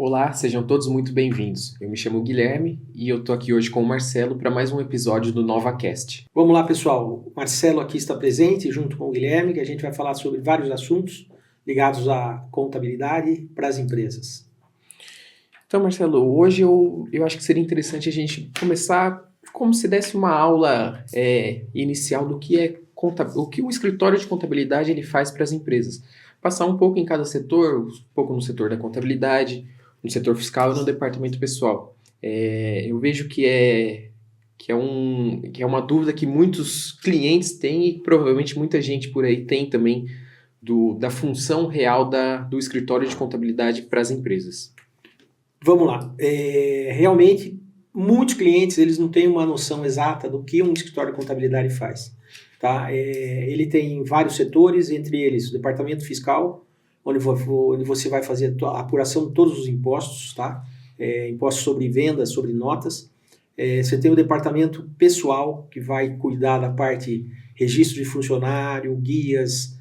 Olá, sejam todos muito bem-vindos. Eu me chamo Guilherme e eu tô aqui hoje com o Marcelo para mais um episódio do NovaCast. Vamos lá, pessoal. O Marcelo aqui está presente junto com o Guilherme, que a gente vai falar sobre vários assuntos ligados à contabilidade para as empresas. Então, Marcelo, hoje eu acho que seria interessante a gente começar como se desse uma aula inicial do que é o que o escritório de contabilidade ele faz para as empresas. Passar um pouco em cada setor, um pouco no setor da contabilidade, no setor fiscal e no departamento pessoal. Eu vejo que é uma dúvida que muitos clientes têm e provavelmente muita gente por aí tem também da função real do escritório de contabilidade para as empresas. Vamos lá. Realmente, muitos clientes eles não têm uma noção exata do que um escritório de contabilidade faz. Tá? Ele tem vários setores, entre eles o departamento fiscal, onde você vai fazer a apuração de todos os impostos, tá? Impostos sobre vendas, sobre notas. Você tem o departamento pessoal, que vai cuidar da parte registro de funcionário, guias,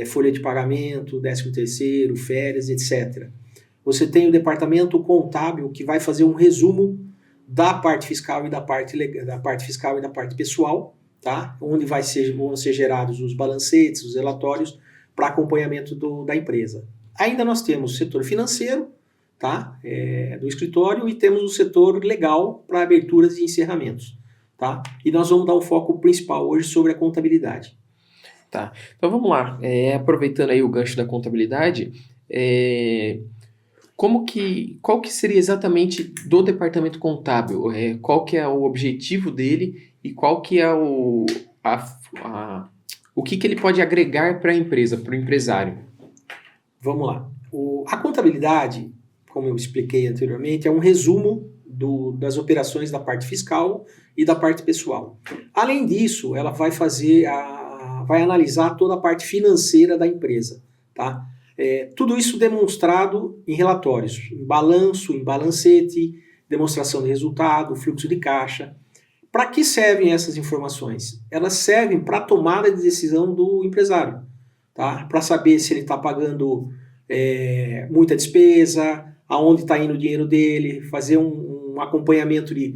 folha de pagamento, 13º, férias, etc. Você tem o departamento contábil, que vai fazer um resumo da parte fiscal e da parte pessoal, tá? Onde vão ser gerados os balancetes, os relatórios para acompanhamento da empresa. Ainda nós temos o setor financeiro, tá? Do escritório, e temos o setor legal para aberturas e encerramentos. Tá? E nós vamos dar um foco principal hoje sobre a contabilidade. Tá, então vamos lá. Aproveitando aí o gancho da contabilidade, qual que seria exatamente do departamento contábil? Qual que é o objetivo dele e qual que é o que ele pode agregar para a empresa, para o empresário? Vamos lá. A contabilidade, como eu expliquei anteriormente, é um resumo das operações da parte fiscal e da parte pessoal. Além disso, ela vai analisar toda a parte financeira da empresa. Tá? Tudo isso demonstrado em relatórios, em balanço, em balancete, demonstração de resultado, fluxo de caixa. Para que servem essas informações? Elas servem para a tomada de decisão do empresário, tá? Para saber se ele está pagando muita despesa, aonde está indo o dinheiro dele, fazer um acompanhamento de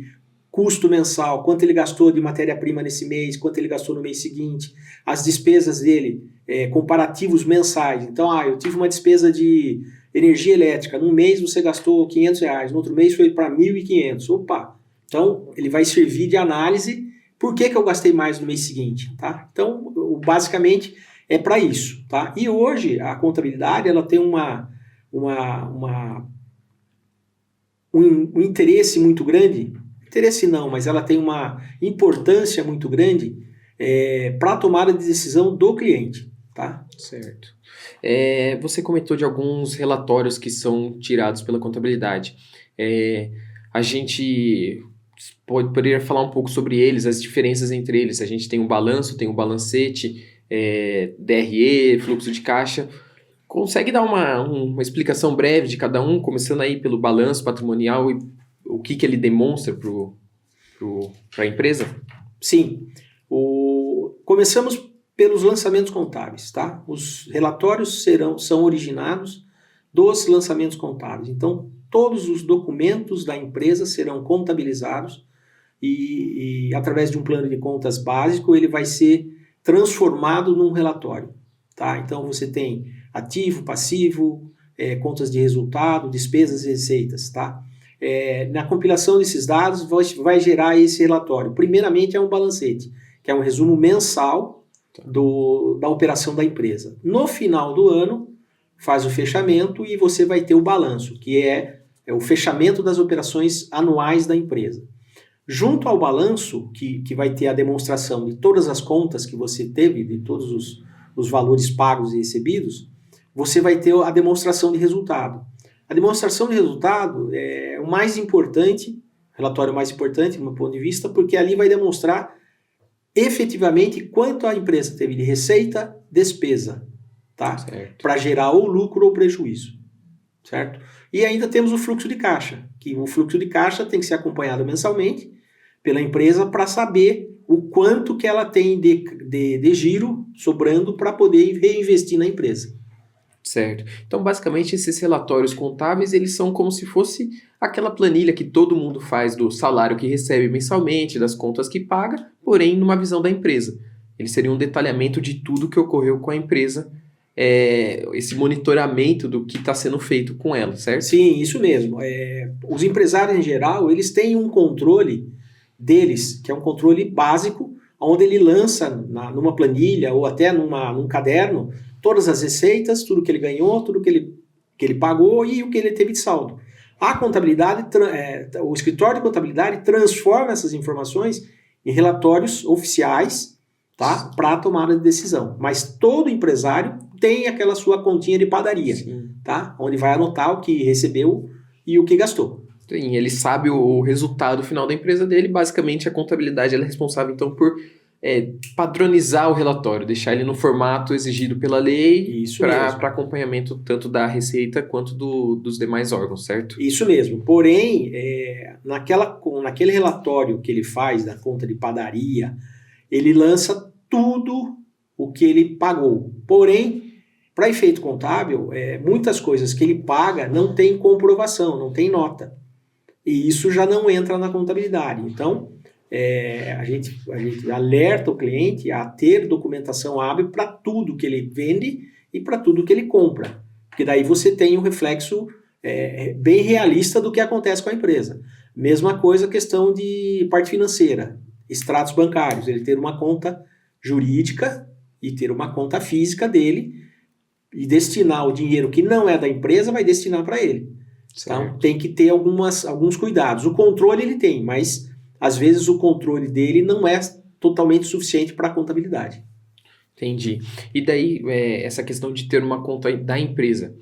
custo mensal, quanto ele gastou de matéria-prima nesse mês, quanto ele gastou no mês seguinte, as despesas dele, comparativos mensais. Então, eu tive uma despesa de energia elétrica, num mês você gastou R$500, no outro mês foi para R$1.500. Opa! Então, ele vai servir de análise por que eu gastei mais no mês seguinte. Tá? Então, basicamente, é para isso. Tá? E hoje, a contabilidade ela tem um interesse muito grande, interesse não, mas ela tem uma importância muito grande para a tomada de decisão do cliente. Tá? Certo. Você comentou de alguns relatórios que são tirados pela contabilidade. A gente poderia falar um pouco sobre eles, as diferenças entre eles. A gente tem um balanço, tem um balancete, DRE, fluxo de caixa. Consegue dar uma explicação breve de cada um, começando aí pelo balanço patrimonial e o que ele demonstra para a empresa? Sim. Começamos pelos lançamentos contábeis. Tá? Os relatórios são originados dos lançamentos contábeis. Então, todos os documentos da empresa serão contabilizados e através de um plano de contas básico, ele vai ser transformado num relatório. Tá? Então, você tem ativo, passivo, contas de resultado, despesas e receitas. Tá? Na compilação desses dados, vai gerar esse relatório. Primeiramente, é um balancete, que é um resumo mensal da operação da empresa. No final do ano, faz o fechamento e você vai ter o balanço, que é o fechamento das operações anuais da empresa. Junto ao balanço, que vai ter a demonstração de todas as contas que você teve, de todos os valores pagos e recebidos, você vai ter a demonstração de resultado. A demonstração de resultado é o mais importante, o relatório mais importante do meu ponto de vista, porque ali vai demonstrar efetivamente quanto a empresa teve de receita, despesa, tá? Para gerar ou lucro ou prejuízo, certo? E ainda temos o fluxo de caixa, que o fluxo de caixa tem que ser acompanhado mensalmente pela empresa para saber o quanto que ela tem de giro sobrando para poder reinvestir na empresa. Certo. Então, basicamente, esses relatórios contábeis, eles são como se fosse aquela planilha que todo mundo faz do salário que recebe mensalmente, das contas que paga, porém numa visão da empresa. Ele seria um detalhamento de tudo que ocorreu com a empresa, esse monitoramento do que está sendo feito com ela, certo? Sim, isso mesmo. Os empresários em geral, eles têm um controle deles, que é um controle básico, onde ele lança numa planilha ou até num caderno todas as receitas, tudo que ele ganhou, tudo que ele pagou e o que ele teve de saldo. A contabilidade, o escritório de contabilidade transforma essas informações em relatórios oficiais, tá, para a tomada de decisão. Mas todo empresário tem aquela sua continha de padaria, tá, onde vai anotar o que recebeu e o que gastou. Sim, ele sabe o resultado final da empresa dele. Basicamente, a contabilidade ela é responsável, então, por padronizar o relatório, deixar ele no formato exigido pela lei para acompanhamento tanto da Receita quanto dos demais órgãos, certo? Isso mesmo. Porém, naquele relatório que ele faz da conta de padaria, ele lança tudo o que ele pagou. Porém, para efeito contábil, muitas coisas que ele paga não tem comprovação, não tem nota. E isso já não entra na contabilidade. Então, a gente alerta o cliente a ter documentação hábil para tudo que ele vende e para tudo que ele compra. Porque daí você tem um reflexo bem realista do que acontece com a empresa. Mesma coisa a questão de parte financeira, extratos bancários, ele ter uma conta jurídica e ter uma conta física dele e destinar o dinheiro que não é da empresa, vai destinar para ele. Certo. Então tem que ter alguns cuidados. O controle ele tem, mas às vezes o controle dele não é totalmente suficiente para a contabilidade. Entendi. E daí, essa questão de ter uma conta da empresa.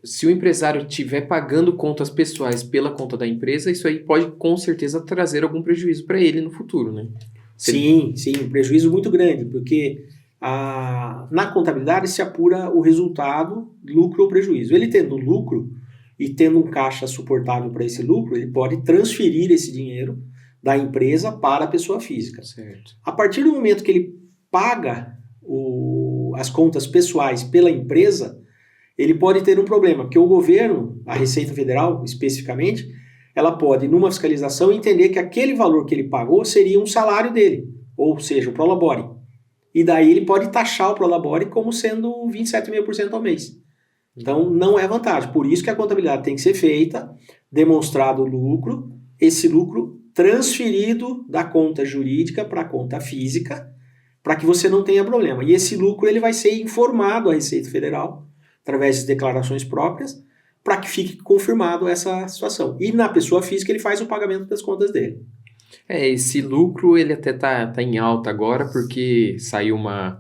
Se o empresário estiver pagando contas pessoais pela conta da empresa, isso aí pode com certeza trazer algum prejuízo para ele no futuro, né? Sim, um prejuízo muito grande, porque na contabilidade se apura o resultado, lucro ou prejuízo. Ele tendo lucro e tendo um caixa suportável para esse lucro, ele pode transferir esse dinheiro da empresa para a pessoa física. Certo. A partir do momento que ele paga as contas pessoais pela empresa, ele pode ter um problema, porque o governo, a Receita Federal especificamente, ela pode, numa fiscalização, entender que aquele valor que ele pagou seria um salário dele, ou seja, o Prolabore. E daí ele pode taxar o Prolabore como sendo 27,5% ao mês. Então, não é vantagem. Por isso que a contabilidade tem que ser feita, demonstrado o lucro, esse lucro transferido da conta jurídica para a conta física, para que você não tenha problema. E esse lucro ele vai ser informado à Receita Federal, através de declarações próprias, para que fique confirmado essa situação. E na pessoa física ele faz o pagamento das contas dele. Esse lucro ele até tá em alta agora, porque saiu uma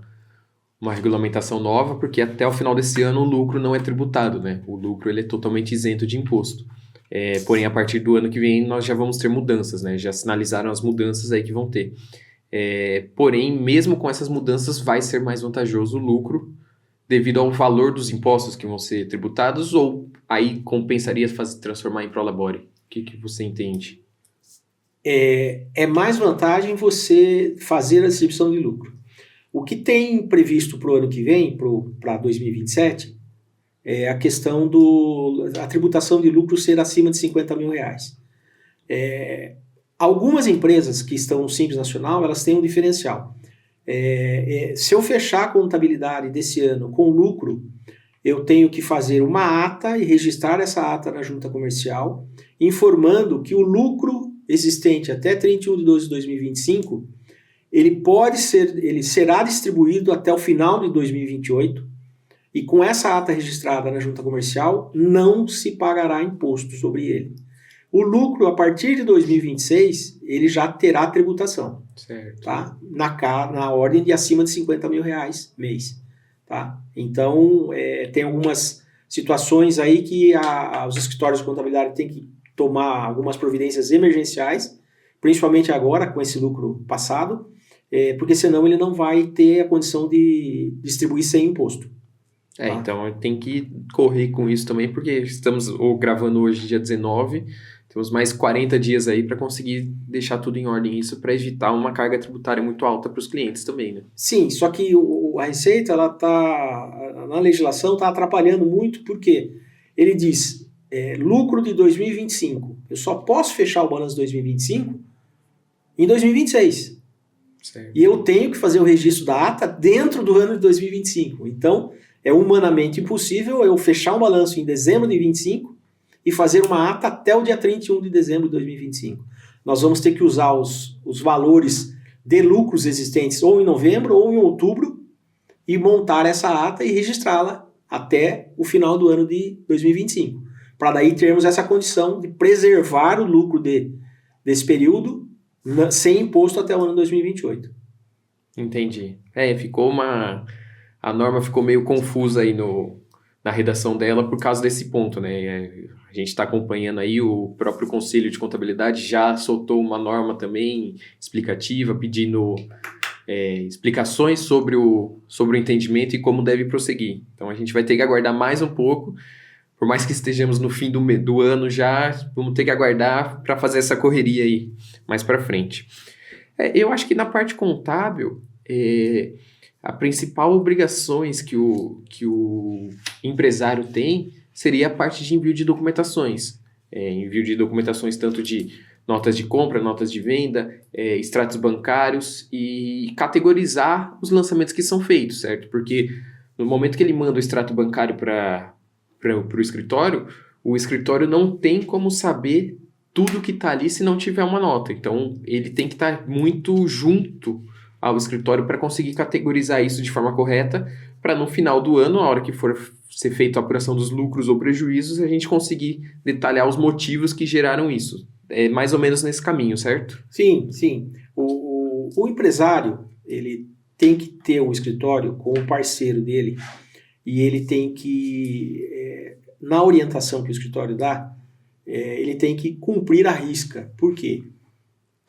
regulamentação nova, porque até o final desse ano o lucro não é tributado, né? O lucro ele é totalmente isento de imposto. Porém, a partir do ano que vem nós já vamos ter mudanças, né? Já sinalizaram as mudanças aí que vão ter. Porém, mesmo com essas mudanças, vai ser mais vantajoso o lucro devido ao valor dos impostos que vão ser tributados, ou aí compensaria transformar em Prolabore? O que você entende? É mais vantagem você fazer a distribuição de lucro. O que tem previsto para o ano que vem, para 2027, é a questão da tributação de lucro ser acima de R$50 mil. Algumas empresas que estão no Simples Nacional, elas têm um diferencial. Se eu fechar a contabilidade desse ano com lucro, eu tenho que fazer uma ata e registrar essa ata na junta comercial, informando que o lucro existente até 31/12/2025, ele será distribuído até o final de 2028, e com essa ata registrada na junta comercial, não se pagará imposto sobre ele. O lucro, a partir de 2026, ele já terá tributação. Certo. Tá? Na ordem de acima de R$50 mil mês. Tá? Então, tem algumas situações aí que os escritórios de contabilidade têm que tomar algumas providências emergenciais, principalmente agora, com esse lucro passado, porque senão ele não vai ter a condição de distribuir sem imposto. Tá? Então tem que correr com isso também, porque estamos gravando hoje, dia 19, temos mais 40 dias aí para conseguir deixar tudo em ordem, isso para evitar uma carga tributária muito alta para os clientes também, né? Sim, só que o a Receita, ela tá, na legislação, está atrapalhando muito, porque ele diz, lucro de 2025. Eu só posso fechar o balanço de 2025 em 2026. Certo. E eu tenho que fazer o registro da ata dentro do ano de 2025. Então, é humanamente impossível eu fechar um balanço em dezembro de 25 e fazer uma ata até o dia 31 de dezembro de 2025. Nós vamos ter que usar os valores de lucros existentes ou em novembro ou em outubro e montar essa ata e registrá-la até o final do ano de 2025. Para daí termos essa condição de preservar o lucro desse período sem imposto até o ano 2028. Entendi. A norma ficou meio confusa aí na redação dela por causa desse ponto, né? A gente está acompanhando aí, o próprio Conselho de Contabilidade já soltou uma norma também explicativa, pedindo explicações sobre o entendimento e como deve prosseguir. Então a gente vai ter que aguardar mais um pouco, por mais que estejamos no fim do ano já, vamos ter que aguardar para fazer essa correria aí mais para frente. Eu acho que na parte contábil, a principal obrigações que o empresário tem seria a parte de envio de documentações. Envio de documentações tanto de notas de compra, notas de venda, extratos bancários e categorizar os lançamentos que são feitos, certo? Porque no momento que ele manda o extrato bancário para o escritório não tem como saber tudo que está ali se não tiver uma nota. Então, ele tem que estar muito junto ao escritório para conseguir categorizar isso de forma correta, para no final do ano, a hora que for ser feita a apuração dos lucros ou prejuízos, a gente conseguir detalhar os motivos que geraram isso. É mais ou menos nesse caminho, certo? Sim, sim. O empresário, ele tem que ter um escritório com o parceiro dele e ele tem que, na orientação que o escritório dá, ele tem que cumprir a risca. Por quê?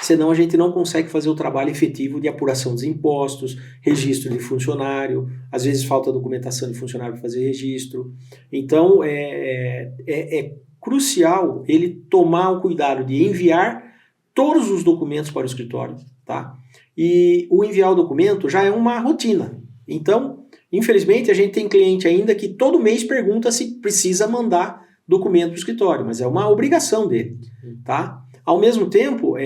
Senão a gente não consegue fazer o trabalho efetivo de apuração dos impostos, registro de funcionário, às vezes falta documentação de funcionário para fazer registro. Então, é crucial ele tomar o cuidado de enviar todos os documentos para o escritório, tá? E o enviar o documento já é uma rotina. Então, infelizmente, a gente tem cliente ainda que todo mês pergunta se precisa mandar documento para o escritório, mas é uma obrigação dele, tá? Ao mesmo tempo,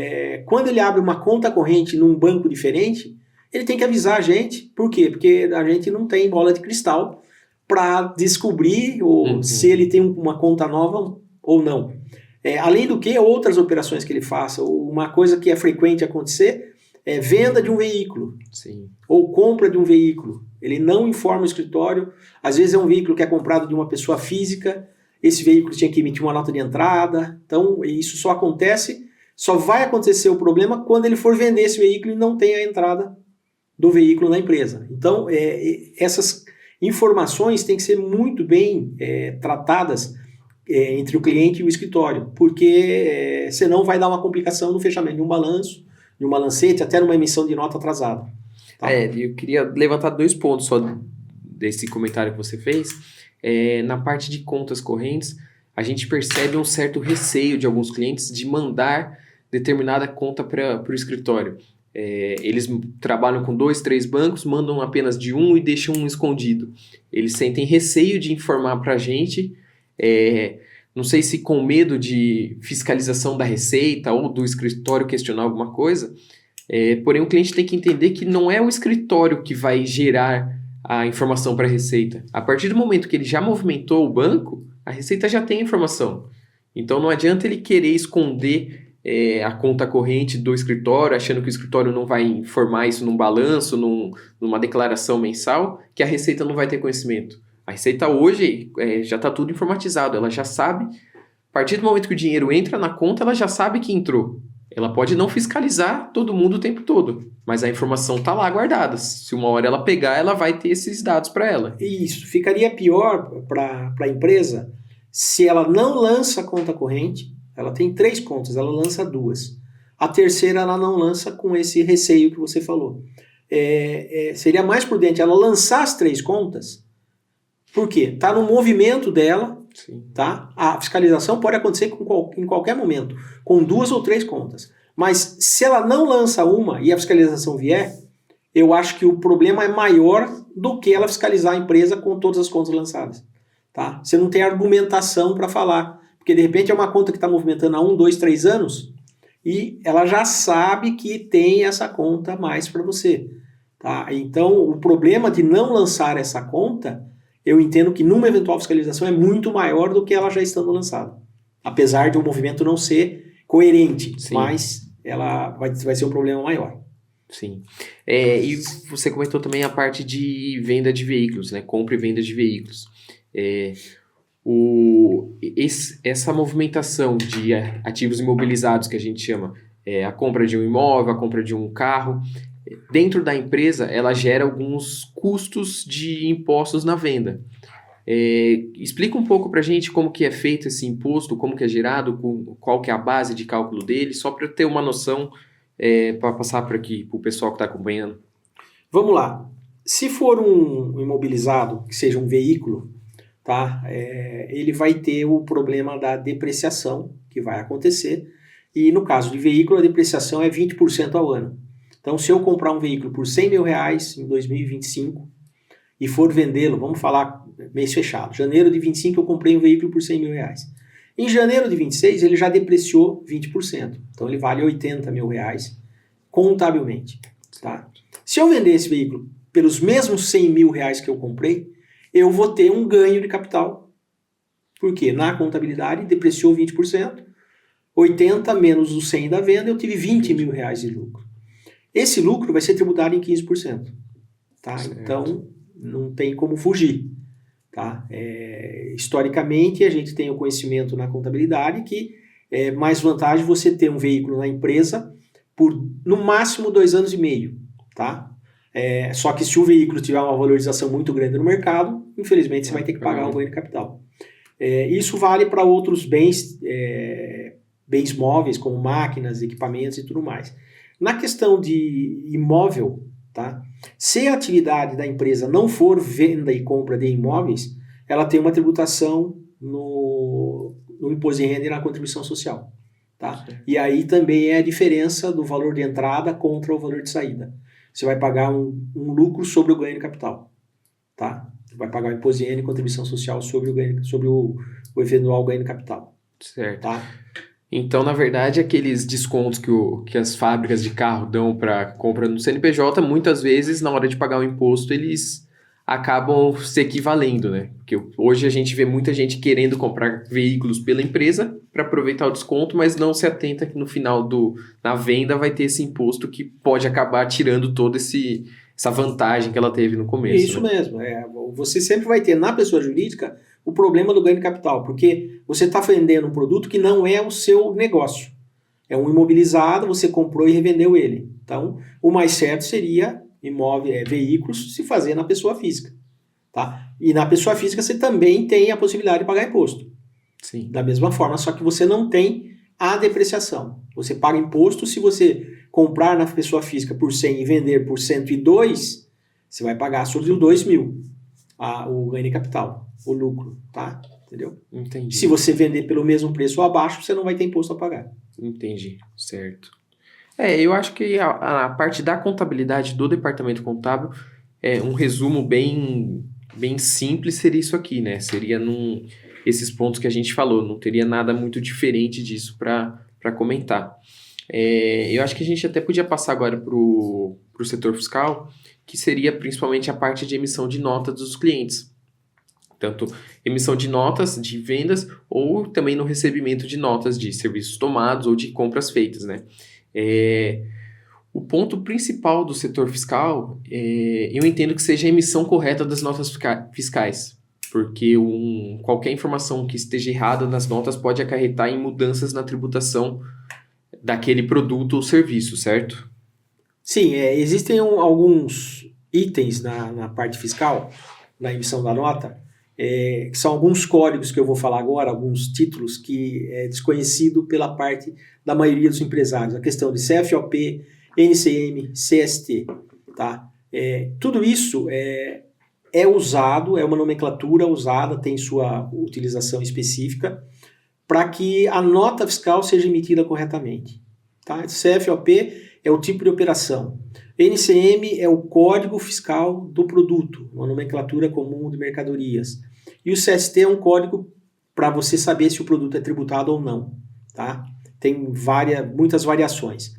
quando ele abre uma conta corrente num banco diferente, ele tem que avisar a gente. Por quê? Porque a gente não tem bola de cristal para descobrir se ele tem uma conta nova ou não. Além do que, outras operações que ele faça. Uma coisa que é frequente acontecer é venda de um veículo. Sim. Ou compra de um veículo. Ele não informa o escritório. Às vezes é um veículo que é comprado de uma pessoa física. Esse veículo tinha que emitir uma nota de entrada. Então, isso só vai acontecer o problema quando ele for vender esse veículo e não tem a entrada do veículo na empresa. Então, essas informações têm que ser muito bem tratadas entre o cliente e o escritório, porque senão vai dar uma complicação no fechamento de um balanço, de um balancete, até numa emissão de nota atrasada. Tá? Eu queria levantar 2 pontos só desse comentário que você fez. Na parte de contas correntes, a gente percebe um certo receio de alguns clientes de mandar determinada conta para o escritório. Eles trabalham com 2, 3 bancos, mandam apenas de um e deixam um escondido. Eles sentem receio de informar para a gente, não sei se com medo de fiscalização da Receita ou do escritório questionar alguma coisa, porém o cliente tem que entender que não é o escritório que vai gerar a informação para a Receita. A partir do momento que ele já movimentou o banco, a Receita já tem a informação. Então não adianta ele querer esconder a conta corrente do escritório, achando que o escritório não vai informar isso num balanço, numa declaração mensal, que a Receita não vai ter conhecimento. A Receita hoje já está tudo informatizado, ela já sabe, a partir do momento que o dinheiro entra na conta, ela já sabe que entrou. Ela pode não fiscalizar todo mundo o tempo todo, mas a informação está lá guardada. Se uma hora ela pegar, ela vai ter esses dados para ela. Isso, ficaria pior para a empresa se ela não lança a conta corrente. Ela tem 3 contas, ela lança 2. A terceira ela não lança com esse receio que você falou. Seria mais prudente ela lançar as 3 contas, porque está no movimento dela. Sim. Tá? A fiscalização pode acontecer em qualquer momento, com 2 ou 3 contas. Mas se ela não lança uma e a fiscalização vier, eu acho que o problema é maior do que ela fiscalizar a empresa com todas as contas lançadas. Tá? Você não tem argumentação para falar, porque de repente é uma conta que está movimentando há 1, 2, 3 anos e ela já sabe que tem essa conta a mais para você. Tá? Então, o problema de não lançar essa conta, eu entendo que numa eventual fiscalização é muito maior do que ela já estando lançada. Apesar de o movimento não ser coerente, Sim. Mas ela vai ser um problema maior. Sim. E você comentou também a parte de venda de veículos, né? Compra e venda de veículos. Essa movimentação de ativos imobilizados que a gente chama, a compra de um imóvel, a compra de um carro, dentro da empresa ela gera alguns custos de impostos na venda. Explica um pouco para a gente como que é feito esse imposto, como que é gerado, qual que é a base de cálculo dele, só para ter uma noção para passar por aqui para o pessoal que está acompanhando. Vamos lá. Se for um imobilizado, que seja um veículo, tá? Ele vai ter o problema da depreciação que vai acontecer, e no caso de veículo a depreciação é 20% ao ano. Então, se eu comprar um veículo por R$100 mil em 2025 e for vendê-lo, vamos falar mês fechado, janeiro de 25 eu comprei um veículo por R$100 mil. Em janeiro de 26 ele já depreciou 20%, então ele vale R$80 mil contabilmente. Tá? Se eu vender esse veículo pelos mesmos R$100 mil que eu comprei, eu vou ter um ganho de capital. Porque na contabilidade depreciou 20%, 80 menos os 100 da venda, eu tive R$20 mil de lucro. Esse lucro vai ser tributado em 15%. Tá? Então, não tem como fugir. Tá? Historicamente, a gente tem o conhecimento na contabilidade que é mais vantagem você ter um veículo na empresa por, no máximo, 2 anos e meio. Tá? Só que se o veículo tiver uma valorização muito grande no mercado, infelizmente você vai ter que pagar o ganho de capital. Isso vale para outros bens móveis, como máquinas, equipamentos e tudo mais. Na questão de imóvel, tá? Se a atividade da empresa não for venda e compra de imóveis, ela tem uma tributação no imposto de renda e na contribuição social. Tá? E aí também é a diferença do valor de entrada contra o valor de saída. Você vai pagar um lucro sobre o ganho de capital. Tá? Você vai pagar o imposto de renda e contribuição social sobre o eventual ganho de capital. Certo. Tá? Então, na verdade, aqueles descontos que as fábricas de carro dão para compra no CNPJ, muitas vezes, na hora de pagar o imposto, eles acabam se equivalendo, né? Porque hoje a gente vê muita gente querendo comprar veículos pela empresa para aproveitar o desconto, mas não se atenta que no final na venda vai ter esse imposto que pode acabar tirando toda essa vantagem que ela teve no começo. Isso, né? Mesmo. Você sempre vai ter na pessoa jurídica o problema do ganho de capital, porque você está vendendo um produto que não é o seu negócio. É um imobilizado, você comprou e revendeu ele. Então, o mais certo seria veículos se fazer na pessoa física. Tá? E na pessoa física você também tem a possibilidade de pagar imposto. Sim. Da mesma forma, só que você não tem a depreciação. Você paga imposto se você comprar na pessoa física por 100 e vender por 102, você vai pagar sobre os 2 mil o ganho de capital, o lucro, tá? Entendeu? Entendi. Se você vender pelo mesmo preço ou abaixo, você não vai ter imposto a pagar. Entendi, certo. Eu acho que a parte da contabilidade do departamento contábil, um resumo bem simples seria isso aqui, né? Seria esses pontos que a gente falou, não teria nada muito diferente disso para comentar. Eu acho que a gente até podia passar agora para o setor fiscal, que seria principalmente a parte de emissão de notas dos clientes. Tanto emissão de notas de vendas ou também no recebimento de notas de serviços tomados ou de compras feitas, né? O ponto principal do setor fiscal, eu entendo que seja a emissão correta das notas fiscais, porque qualquer informação que esteja errada nas notas pode acarretar em mudanças na tributação daquele produto ou serviço, certo? Sim, existem alguns itens na parte fiscal, na emissão da nota, que são alguns códigos que eu vou falar agora, alguns títulos que é desconhecido pela parte da maioria dos empresários. A questão de CFOP, NCM, CST. Tá? Tudo isso é usado, é uma nomenclatura usada, tem sua utilização específica, para que a nota fiscal seja emitida corretamente. Tá? CFOP é o tipo de operação. NCM é o código fiscal do produto, uma nomenclatura comum de mercadorias. E o CST é um código para você saber se o produto é tributado ou não. Tá? Tem muitas variações.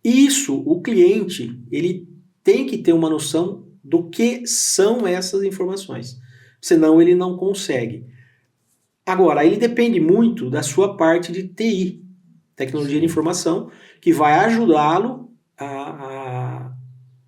Isso, o cliente, ele tem que ter uma noção do que são essas informações. Senão ele não consegue. Agora, ele depende muito da sua parte de TI, tecnologia de informação, que vai ajudá-lo a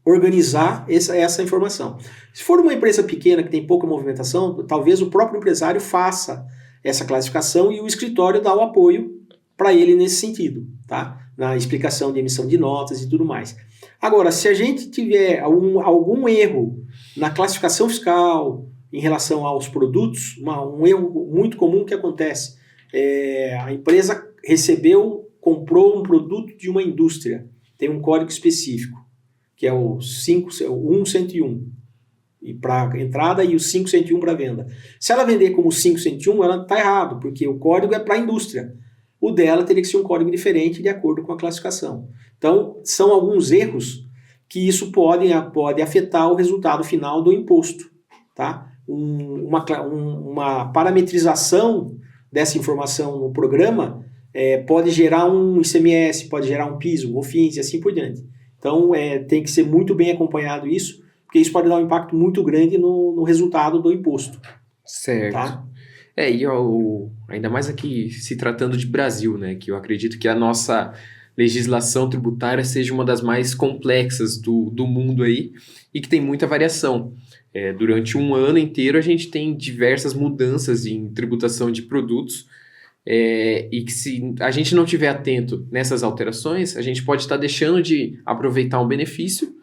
organizar essa informação. Se for uma empresa pequena que tem pouca movimentação, talvez o próprio empresário faça essa classificação e o escritório dá o apoio para ele nesse sentido, tá? Na explicação de emissão de notas e tudo mais. Agora, se a gente tiver algum erro na classificação fiscal em relação aos produtos, um erro muito comum que acontece, a empresa comprou um produto de uma indústria, tem um código específico, que é o 1101 para entrada e o 501 para venda. Se ela vender como 501, ela está errado, porque o código é para a indústria. O dela teria que ser um código diferente de acordo com a classificação. Então, são alguns erros que isso pode afetar o resultado final do imposto. Tá? Uma parametrização dessa informação no programa pode gerar um ICMS, pode gerar um PIS, um COFINS e assim por diante. Então, tem que ser muito bem acompanhado isso, porque isso pode dar um impacto muito grande no resultado do imposto. Certo. Tá? Ainda mais aqui se tratando de Brasil, né? Que eu acredito que a nossa legislação tributária seja uma das mais complexas do mundo aí e que tem muita variação. Durante um ano inteiro a gente tem diversas mudanças em tributação de produtos e que se a gente não estiver atento nessas alterações, a gente pode estar deixando de aproveitar um benefício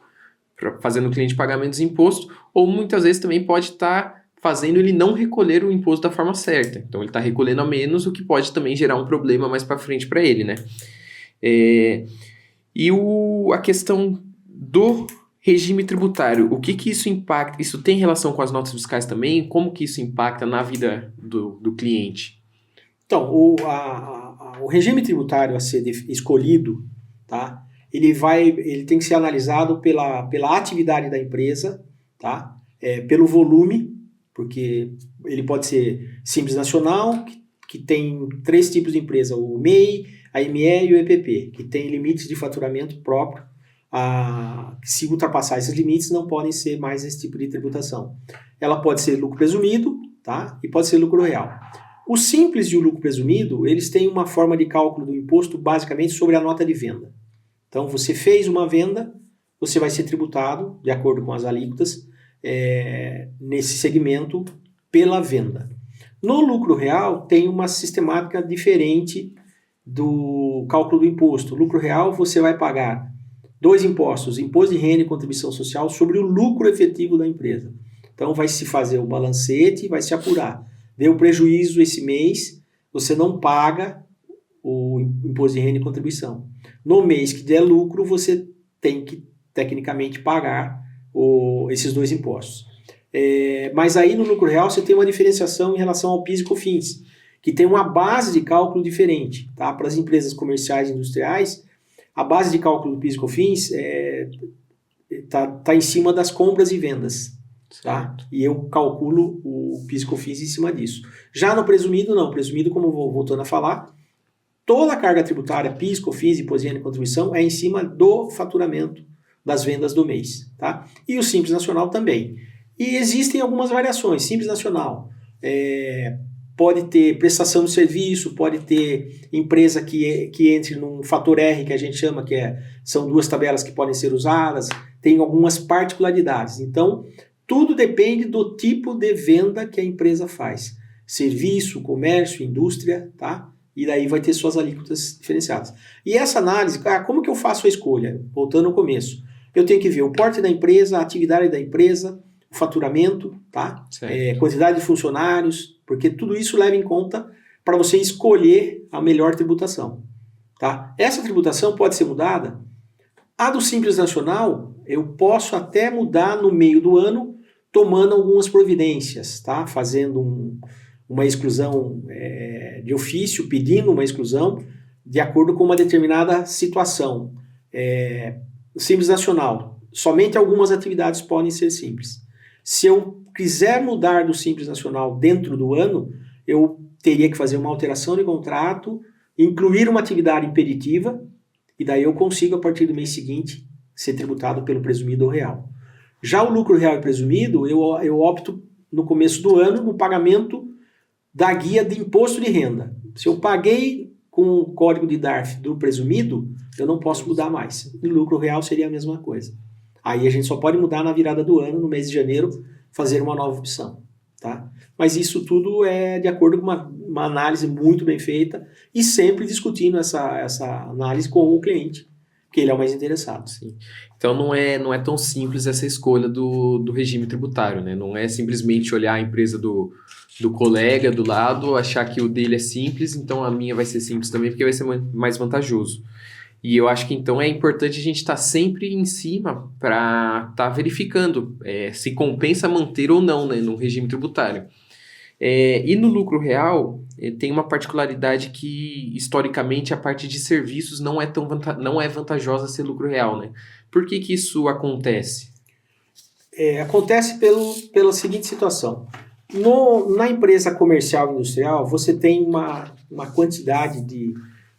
fazendo o cliente pagar menos imposto, ou muitas vezes também pode estar fazendo ele não recolher o imposto da forma certa. Então ele está recolhendo a menos, o que pode também gerar um problema mais para frente para ele, né? A questão do regime tributário, o que isso impacta? Isso tem relação com as notas fiscais também? Como que isso impacta na vida do cliente? Então, o regime tributário a ser escolhido, tá? Ele tem que ser analisado pela atividade da empresa, tá? Pelo volume, porque ele pode ser simples nacional, que tem 3 tipos de empresa, o MEI, a ME e o EPP, que tem limites de faturamento próprio. Se ultrapassar esses limites, não podem ser mais esse tipo de tributação. Ela pode ser lucro presumido, tá? E pode ser lucro real. O simples e o lucro presumido, eles têm uma forma de cálculo do imposto basicamente sobre a nota de venda. Então, você fez uma venda, você vai ser tributado, de acordo com as alíquotas, nesse segmento, pela venda. No lucro real, tem uma sistemática diferente do cálculo do imposto. No lucro real, você vai pagar 2 impostos, imposto de renda e contribuição social, sobre o lucro efetivo da empresa. Então, vai se fazer o balancete, vai se apurar. Deu prejuízo esse mês, você não paga o imposto de renda e contribuição. No mês que der lucro, você tem que, tecnicamente, pagar esses 2 impostos. Mas aí, no lucro real, você tem uma diferenciação em relação ao PIS e COFINS, que tem uma base de cálculo diferente. Tá? Para as empresas comerciais e industriais, a base de cálculo do PIS e COFINS tá em cima das compras e vendas. Tá? E eu calculo o PIS e COFINS em cima disso. Já no presumido, não. Presumido, como eu vou voltando a falar, toda a carga tributária, PIS, COFINS, imposto de renda e contribuição, é em cima do faturamento das vendas do mês. Tá? E o Simples Nacional também. E existem algumas variações. Simples Nacional pode ter prestação de serviço, pode ter empresa que entre num fator R, que a gente chama, são 2 tabelas que podem ser usadas, tem algumas particularidades. Então, tudo depende do tipo de venda que a empresa faz. Serviço, comércio, indústria, tá? E daí vai ter suas alíquotas diferenciadas. E essa análise, como que eu faço a escolha? Voltando ao começo. Eu tenho que ver o porte da empresa, a atividade da empresa, o faturamento, tá? Quantidade de funcionários, porque tudo isso leva em conta para você escolher a melhor tributação. Tá? Essa tributação pode ser mudada. A do Simples Nacional, eu posso até mudar no meio do ano, tomando algumas providências, tá? Fazendo uma exclusão de ofício, pedindo uma exclusão de acordo com uma determinada situação. Simples Nacional, somente algumas atividades podem ser simples. Se eu quiser mudar do Simples Nacional dentro do ano, eu teria que fazer uma alteração de contrato, incluir uma atividade impeditiva, e daí eu consigo, a partir do mês seguinte, ser tributado pelo presumido ou real. Já o lucro real e presumido, eu opto no começo do ano no pagamento da guia de imposto de renda. Se eu paguei com o código de DARF do presumido, eu não posso mudar mais. E lucro real seria a mesma coisa. Aí a gente só pode mudar na virada do ano, no mês de janeiro, fazer uma nova opção. Tá? Mas isso tudo é de acordo com uma análise muito bem feita e sempre discutindo essa análise com o cliente, que ele é o mais interessado. Sim. Então não é tão simples essa escolha do regime tributário, né? Não é simplesmente olhar a empresa do colega do lado, achar que o dele é simples, então a minha vai ser simples também, porque vai ser mais vantajoso. E eu acho que então é importante a gente estar sempre em cima para estar verificando se compensa manter ou não, né, no regime tributário. E no lucro real, tem uma particularidade que, historicamente, a parte de serviços não é vantajosa ser lucro real, né? Por que isso acontece? Acontece pela seguinte situação. Na empresa comercial e industrial, você tem uma quantidade de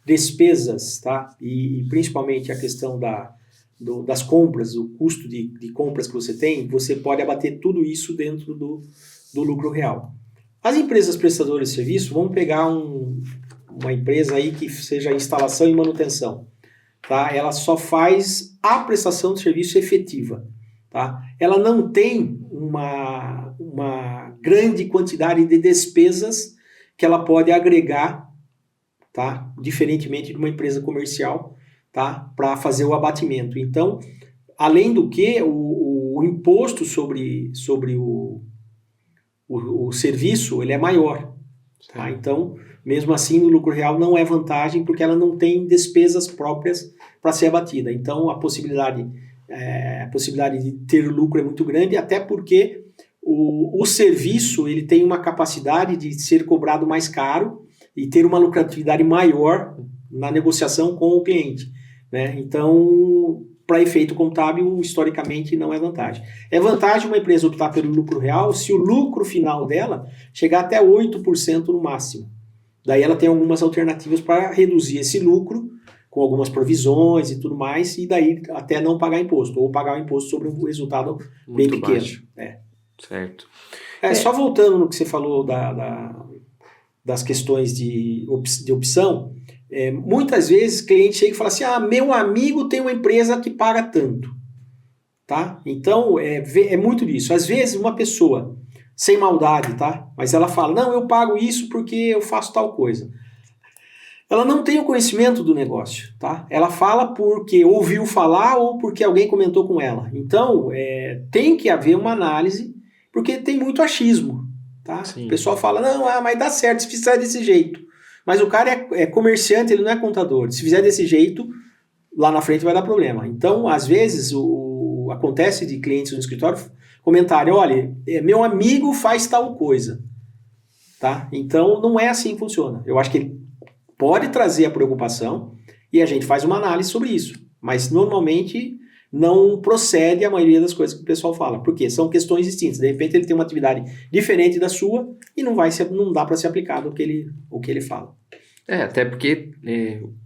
despesas, tá? E principalmente a questão das compras, o custo de compras que você tem, você pode abater tudo isso dentro do lucro real. As empresas prestadoras de serviço, vamos pegar uma empresa aí que seja instalação e manutenção, tá? Ela só faz a prestação de serviço efetiva, tá? Ela não tem uma grande quantidade de despesas que ela pode agregar, tá? Diferentemente de uma empresa comercial, tá? Para fazer o abatimento. Então, além do que, o imposto sobre o serviço, ele é maior. Tá? Então, mesmo assim, no lucro real não é vantagem, porque ela não tem despesas próprias para ser abatida. Então, a possibilidade de ter lucro é muito grande, até porque o serviço ele tem uma capacidade de ser cobrado mais caro e ter uma lucratividade maior na negociação com o cliente. Né? Então, para efeito contábil, historicamente, não é vantagem. É vantagem uma empresa optar pelo lucro real se o lucro final dela chegar até 8% no máximo. Daí ela tem algumas alternativas para reduzir esse lucro, com algumas provisões e tudo mais, e daí até não pagar imposto, ou pagar o imposto sobre um resultado Muito bem pequeno. baixo. Certo. Só voltando no que você falou das questões de opção, muitas vezes o cliente chega e fala assim, meu amigo tem uma empresa que paga tanto. Tá? Então, é muito disso. Às vezes uma pessoa, sem maldade, tá? Mas ela fala, não, eu pago isso porque eu faço tal coisa. Ela não tem o conhecimento do negócio, tá? Ela fala porque ouviu falar ou porque alguém comentou com ela. Então, tem que haver uma análise, porque tem muito achismo, tá? Sim. O pessoal fala, não, mas dá certo se fizer desse jeito. Mas o cara é comerciante, ele não é contador. Se fizer desse jeito, lá na frente vai dar problema. Então, às vezes, acontece de clientes no escritório comentarem, olha, meu amigo faz tal coisa. Tá? Então, não é assim que funciona. Eu acho que ele pode trazer a preocupação e a gente faz uma análise sobre isso. Mas, normalmente, não procede a maioria das coisas que o pessoal fala. Porque são questões distintas. De repente, ele tem uma atividade diferente da sua e não dá para ser aplicado o que ele fala. Até porque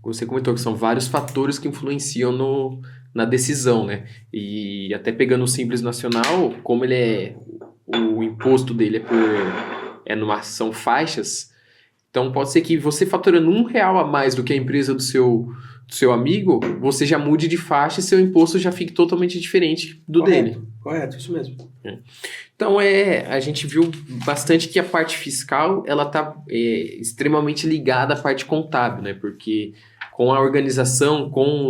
você comentou que são vários fatores que influenciam na decisão, né? E até pegando o Simples Nacional, como o imposto dele são faixas, então pode ser que você faturando R$1 a mais do que a empresa do seu amigo, você já mude de faixa e seu imposto já fique totalmente diferente do dele. Correto, isso mesmo. Então, a gente viu bastante que a parte fiscal, ela está extremamente ligada à parte contábil, né? Porque com a organização, com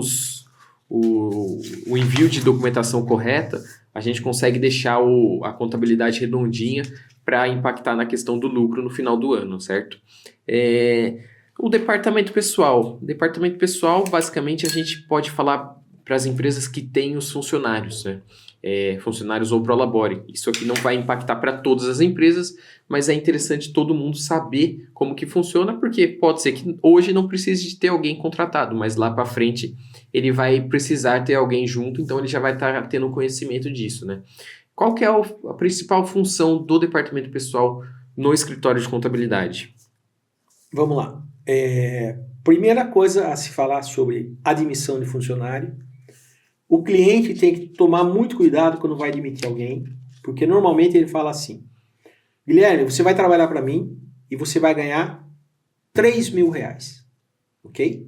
o envio de documentação correta, a gente consegue deixar a contabilidade redondinha para impactar na questão do lucro no final do ano, certo? O departamento pessoal. Departamento pessoal, basicamente, a gente pode falar para as empresas que têm os funcionários, né? Funcionários ou prolabore. Isso aqui não vai impactar para todas as empresas, mas é interessante todo mundo saber como que funciona, porque pode ser que hoje não precise de ter alguém contratado, mas lá para frente ele vai precisar ter alguém junto, então ele já vai estar tendo conhecimento disso, né? Qual que é a principal função do departamento pessoal no escritório de contabilidade? Vamos lá. Primeira coisa a se falar sobre admissão de funcionário. O cliente tem que tomar muito cuidado quando vai admitir alguém, porque normalmente ele fala assim: Guilherme, você vai trabalhar para mim e você vai ganhar R$3.000, ok?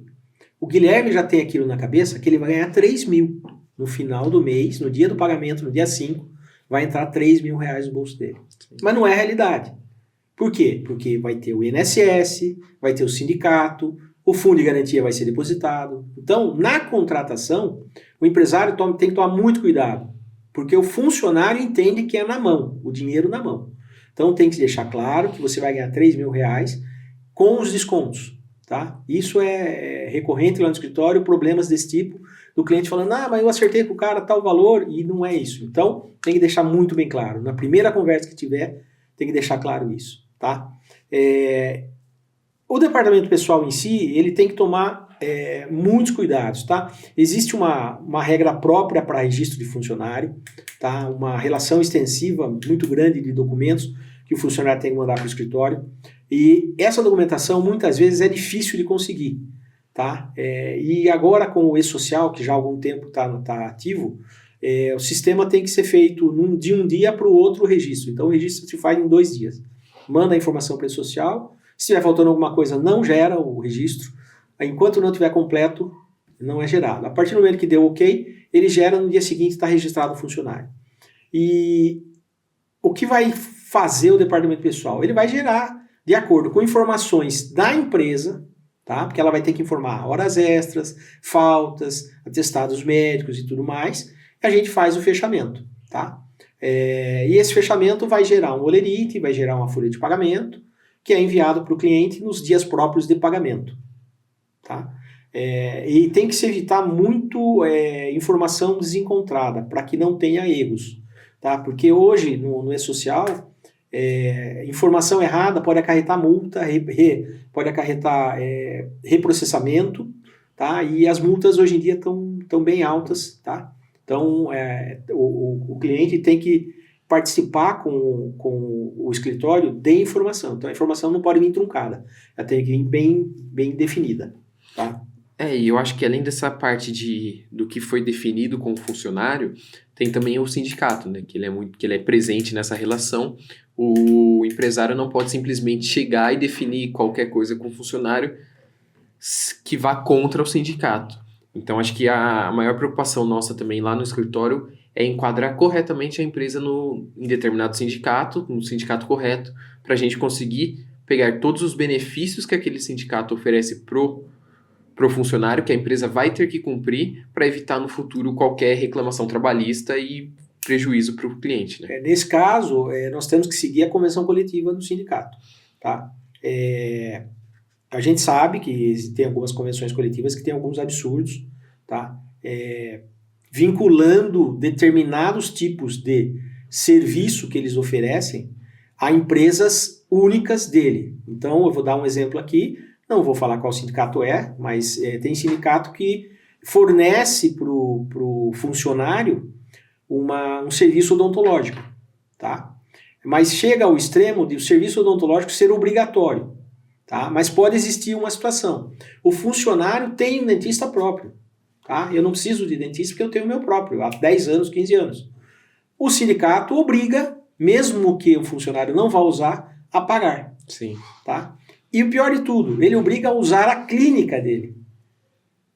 O Guilherme já tem aquilo na cabeça que ele vai ganhar 3.000 no final do mês, no dia do pagamento, no dia 5, vai entrar R$3.000 no bolso dele. Mas não é a realidade. Por quê? Porque vai ter o INSS, vai ter o sindicato, o fundo de garantia vai ser depositado. Então, na contratação, o empresário tem que tomar muito cuidado, porque o funcionário entende que é na mão, o dinheiro na mão. Então, tem que deixar claro que você vai ganhar R$3.000 com os descontos. Tá? Isso é recorrente lá no escritório, problemas desse tipo, do cliente falando, mas eu acertei com o cara tal valor, e não é isso. Então, tem que deixar muito bem claro. Na primeira conversa que tiver, tem que deixar claro isso. Tá? O departamento pessoal em si, ele tem que tomar muitos cuidados. Tá? Existe uma regra própria para registro de funcionário, tá? Uma relação extensiva muito grande de documentos que o funcionário tem que mandar para o escritório. E essa documentação muitas vezes é difícil de conseguir. Tá? E agora com o e-social, que já há algum tempo está ativo, o sistema tem que ser feito de um dia para o outro o registro. Então o registro se faz em 2 dias. Manda a informação para o e-social, se estiver faltando alguma coisa não gera o registro, enquanto não estiver completo não é gerado. A partir do momento que deu ok, ele gera no dia seguinte, está registrado o funcionário. E o que vai fazer o departamento pessoal? Ele vai gerar de acordo com informações da empresa, tá? Porque ela vai ter que informar horas extras, faltas, atestados médicos e tudo mais, e a gente faz o fechamento. Tá? E esse fechamento vai gerar um olerite, vai gerar uma folha de pagamento, que é enviado para o cliente nos dias próprios de pagamento. Tá? E tem que se evitar muito informação desencontrada, para que não tenha erros. Tá? Porque hoje, no e-social, informação errada pode acarretar multa, pode acarretar reprocessamento, tá? E as multas hoje em dia estão bem altas. Tá? Então, o cliente tem que participar com o escritório de informação. Então, a informação não pode vir truncada, ela tem que vir bem definida. Tá? E eu acho que além dessa parte do que foi definido com o funcionário, tem também o sindicato, né? Que ele é presente nessa relação. O empresário não pode simplesmente chegar e definir qualquer coisa com o funcionário que vá contra o sindicato. Então, acho que a maior preocupação nossa também lá no escritório é enquadrar corretamente a empresa em determinado sindicato, no sindicato correto, para a gente conseguir pegar todos os benefícios que aquele sindicato oferece pro funcionário, que a empresa vai ter que cumprir para evitar no futuro qualquer reclamação trabalhista e prejuízo para o cliente. Né? Nesse caso, nós temos que seguir a convenção coletiva do sindicato. Tá? A gente sabe que tem algumas convenções coletivas que tem alguns absurdos, tá? Vinculando determinados tipos de serviço que eles oferecem a empresas únicas dele. Então, eu vou dar um exemplo aqui, não vou falar qual sindicato mas tem sindicato que fornece para o funcionário um serviço odontológico. Tá? Mas chega ao extremo de o serviço odontológico ser obrigatório. Tá? Mas pode existir uma situação. O funcionário tem um dentista próprio. Tá? Eu não preciso de dentista porque eu tenho o meu próprio, há 10 anos, 15 anos. O sindicato obriga, mesmo que o funcionário não vá usar, a pagar. Sim. Tá? E o pior de tudo, ele obriga a usar a clínica dele.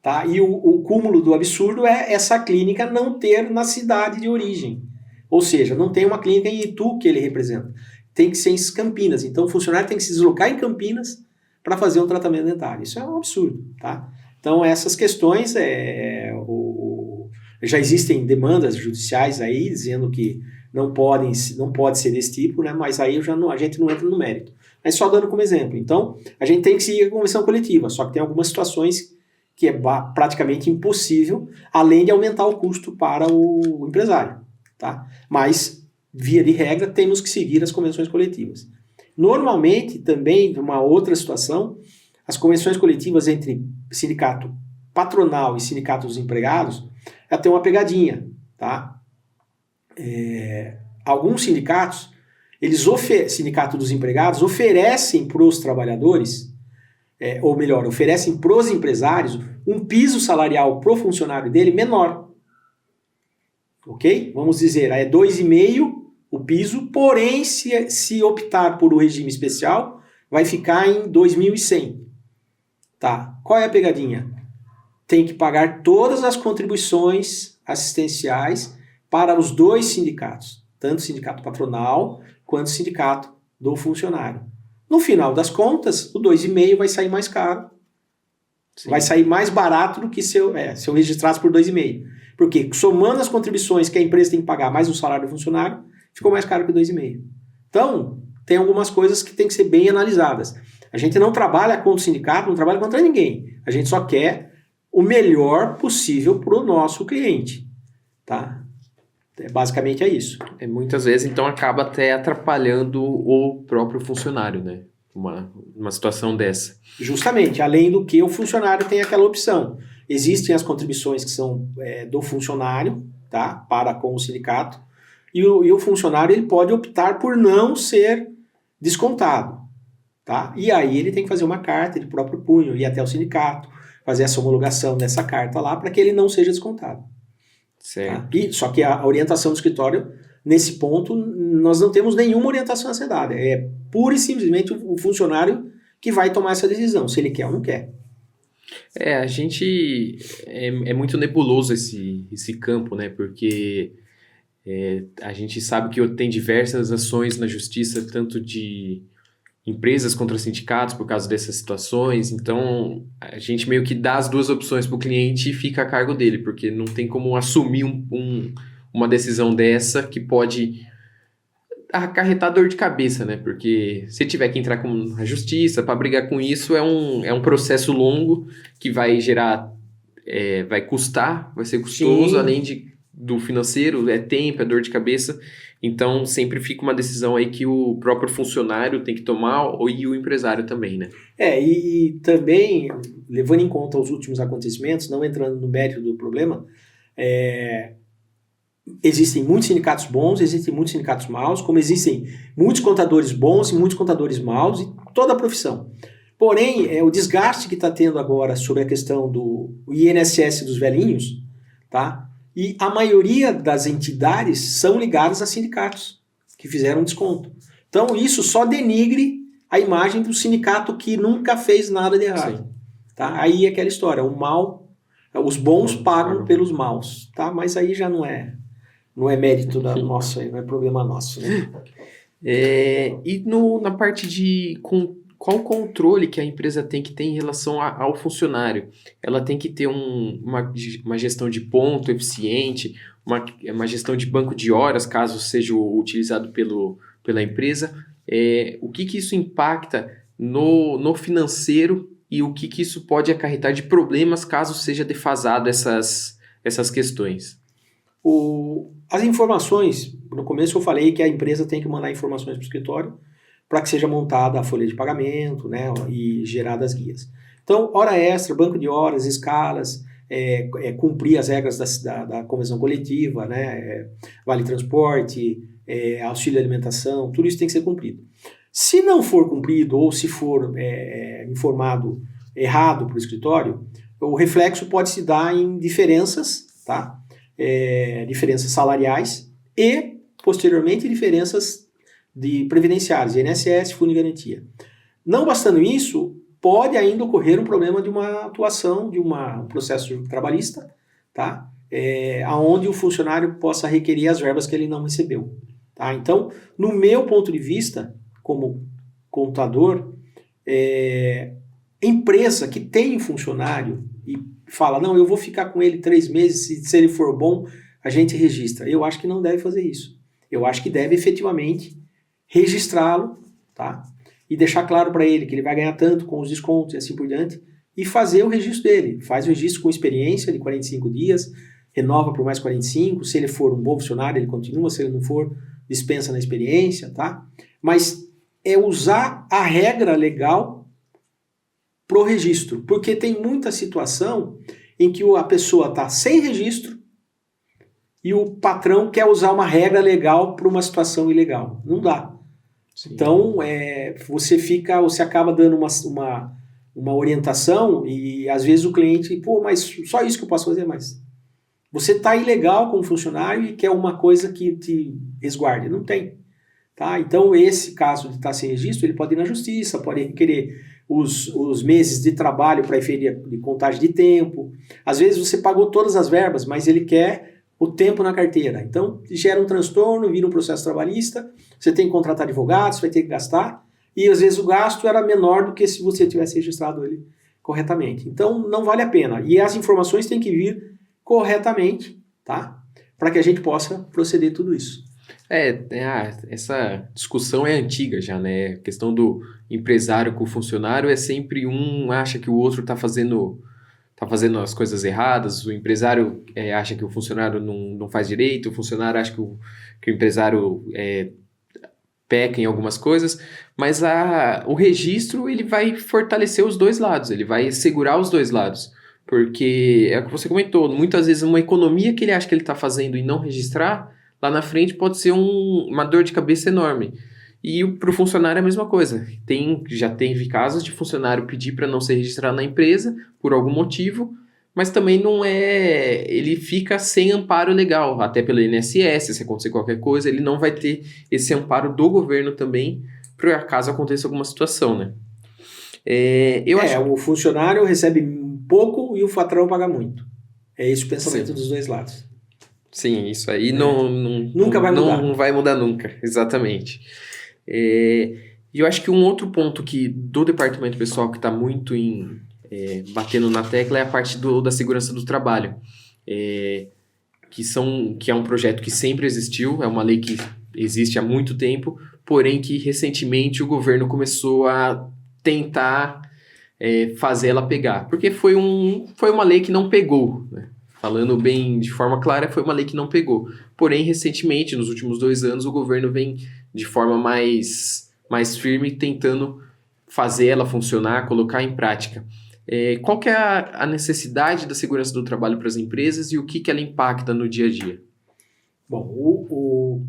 Tá? E o cúmulo do absurdo é essa clínica não ter na cidade de origem. Ou seja, não tem uma clínica em Itu que ele representa. Tem que ser em Campinas. Então o funcionário tem que se deslocar em Campinas para fazer um tratamento dentário. Isso é um absurdo. Tá? Então essas questões, já existem demandas judiciais aí dizendo que não pode ser desse tipo, né? Mas aí a gente não entra no mérito. Mas só dando como exemplo. Então a gente tem que seguir a convenção coletiva, só que tem algumas situações que é praticamente impossível, além de aumentar o custo para o empresário. Tá? Mas, via de regra, temos que seguir as convenções coletivas. Normalmente, também, uma outra situação, as convenções coletivas entre sindicato patronal e sindicato dos empregados, ela tem uma pegadinha. Tá? Alguns sindicatos, sindicato dos empregados, oferecem para os trabalhadores, ou melhor, oferecem para os empresários um piso salarial para o funcionário dele menor. Ok? Vamos dizer, é 2,5 o piso, porém, se optar por o regime especial, vai ficar em 2.100. Tá? Qual é a pegadinha? Tem que pagar todas as contribuições assistenciais para os dois sindicatos, tanto o sindicato patronal quanto o sindicato do funcionário. No final das contas, o 2,5 vai sair mais caro. Sim. Vai sair mais barato do que se eu registrasse por 2,5. Porque somando as contribuições que a empresa tem que pagar mais o salário do funcionário, ficou mais caro que 2,5. Então, tem algumas coisas que tem que ser bem analisadas. A gente não trabalha contra o sindicato, não trabalha contra ninguém. A gente só quer o melhor possível para o nosso cliente. Tá? Basicamente é isso. Muitas vezes, então, acaba até atrapalhando o próprio funcionário, né? Uma situação dessa. Justamente, além do que o funcionário tem aquela opção. Existem as contribuições que são do funcionário, tá? Para com o sindicato, e o funcionário ele pode optar por não ser descontado. Tá? E aí ele tem que fazer uma carta de próprio punho, ir até o sindicato, fazer essa homologação dessa carta lá para que ele não seja descontado. Certo. Tá? Só que a orientação do escritório, nesse ponto, nós não temos nenhuma orientação a ser dada. É pura e simplesmente o funcionário que vai tomar essa decisão, se ele quer ou não quer. A gente... É muito nebuloso esse campo, né? Porque a gente sabe que tem diversas ações na justiça, tanto de empresas contra sindicatos por causa dessas situações, então a gente meio que dá as duas opções para o cliente e fica a cargo dele, porque não tem como assumir uma decisão dessa que pode acarretar dor de cabeça, né? Porque se tiver que entrar com a justiça para brigar com isso, é um processo longo que vai gerar, vai custar, vai ser custoso, sim, além do financeiro, tempo, é dor de cabeça. Então, sempre fica uma decisão aí que o próprio funcionário tem que tomar e o empresário também, né? E também, levando em conta os últimos acontecimentos, não entrando no mérito do problema, existem muitos sindicatos bons, existem muitos sindicatos maus, como existem muitos contadores bons e muitos contadores maus, em toda a profissão. Porém, o desgaste que está tendo agora sobre a questão do INSS dos velhinhos, tá? E a maioria das entidades são ligadas a sindicatos que fizeram desconto. Então, isso só denigre a imagem do sindicato que nunca fez nada de errado. Tá? Aí é aquela história, os bons pagam pelos maus. Tá? Mas aí já não é mérito da nossa, não é problema nosso. Né? E na parte de... Qual o controle que a empresa tem que ter em relação ao funcionário? Ela tem que ter uma gestão de ponto eficiente, uma gestão de banco de horas, caso seja utilizado pela empresa. O que isso impacta no financeiro e o que isso pode acarretar de problemas caso seja defasado essas questões? As informações, no começo eu falei que a empresa tem que mandar informações para o escritório, para que seja montada a folha de pagamento, né, e geradas guias. Então, hora extra, banco de horas, escalas, cumprir as regras da convenção coletiva, né, vale transporte, auxílio alimentação, tudo isso tem que ser cumprido. Se não for cumprido ou se for informado errado para o escritório, o reflexo pode se dar em diferenças, tá? Diferenças salariais e, posteriormente, diferenças de previdenciários, INSS, Fundo de Garantia. Não bastando isso, pode ainda ocorrer um problema de uma atuação, de um processo trabalhista, tá? Onde o funcionário possa requerer as verbas que ele não recebeu. Tá? Então, no meu ponto de vista, como contador, empresa que tem um funcionário e fala, não, eu vou ficar com ele 3 meses, se ele for bom, a gente registra. Eu acho que não deve fazer isso. Eu acho que deve efetivamente registrá-lo, tá? E deixar claro para ele que ele vai ganhar tanto com os descontos e assim por diante, e fazer o registro dele. Faz o registro com experiência de 45 dias, renova por mais 45, se ele for um bom funcionário, ele continua, se ele não for, dispensa na experiência, tá? Mas é usar a regra legal pro registro, porque tem muita situação em que a pessoa está sem registro e o patrão quer usar uma regra legal para uma situação ilegal. Não dá. Sim. Então, você acaba dando uma orientação e às vezes o cliente, mas só isso que eu posso fazer, mas você está ilegal como funcionário e quer uma coisa que te resguarde. Não tem. Tá? Então, esse caso de estar sem registro, ele pode ir na justiça, pode requerer os meses de trabalho para efeito de contagem de tempo. Às vezes você pagou todas as verbas, mas ele quer o tempo na carteira. Então, gera um transtorno, vira um processo trabalhista, você tem que contratar advogados, você vai ter que gastar, e às vezes o gasto era menor do que se você tivesse registrado ele corretamente. Então, não vale a pena. E as informações têm que vir corretamente, tá? Para que a gente possa proceder tudo isso. Essa discussão é antiga já, né? A questão do empresário com o funcionário é sempre um acha que o outro está fazendo as coisas erradas, o empresário acha que o funcionário não faz direito, o funcionário acha que o empresário peca em algumas coisas, mas o registro ele vai fortalecer os dois lados, ele vai segurar os dois lados, porque é o que você comentou, muitas vezes uma economia que ele acha que ele está fazendo e não registrar, lá na frente pode ser uma dor de cabeça enorme. E para o funcionário é a mesma coisa. Já teve casos de funcionário pedir para não ser registrado na empresa por algum motivo, mas também não é... Ele fica sem amparo legal, até pelo INSS, se acontecer qualquer coisa, ele não vai ter esse amparo do governo também, para caso aconteça alguma situação, né? O funcionário recebe pouco e o patrão paga muito. É esse o pensamento Sim. dos dois lados. Sim, isso aí nunca vai mudar. Não vai mudar nunca, exatamente. E eu acho que um outro ponto do departamento pessoal que está muito batendo na tecla é a parte da segurança do trabalho, que é um projeto que sempre existiu, é uma lei que existe há muito tempo, porém que recentemente o governo começou a tentar fazer ela pegar, porque foi uma lei que não pegou, né? Falando bem de forma clara, foi uma lei que não pegou. Porém, recentemente, nos últimos 2 anos, o governo vem de forma mais firme tentando fazer ela funcionar, colocar em prática. Qual que é a necessidade da segurança do trabalho para as empresas e o que ela impacta no dia a dia? Bom, o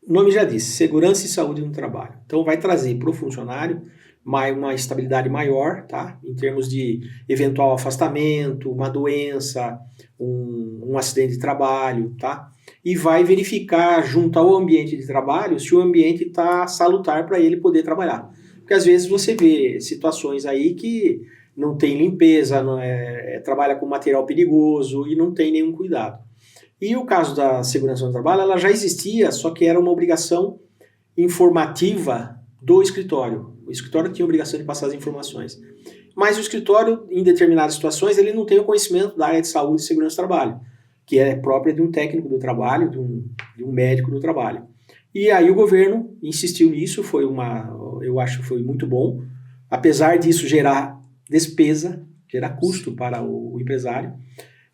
nome já disse, segurança e saúde no trabalho. Então, vai trazer para o funcionário uma estabilidade maior, tá? Em termos de eventual afastamento, uma doença, um acidente de trabalho, tá? E vai verificar junto ao ambiente de trabalho se o ambiente está salutar para ele poder trabalhar. Porque às vezes você vê situações aí que não tem limpeza, trabalha com material perigoso e não tem nenhum cuidado. E o caso da segurança no trabalho, ela já existia, só que era uma obrigação informativa do escritório. O escritório tinha a obrigação de passar as informações. Mas o escritório, em determinadas situações, ele não tem o conhecimento da área de saúde e segurança do trabalho, que é própria de um técnico do trabalho, de um médico do trabalho. E aí o governo insistiu nisso, eu acho que foi muito bom, apesar disso gerar despesa, gerar custo para o empresário,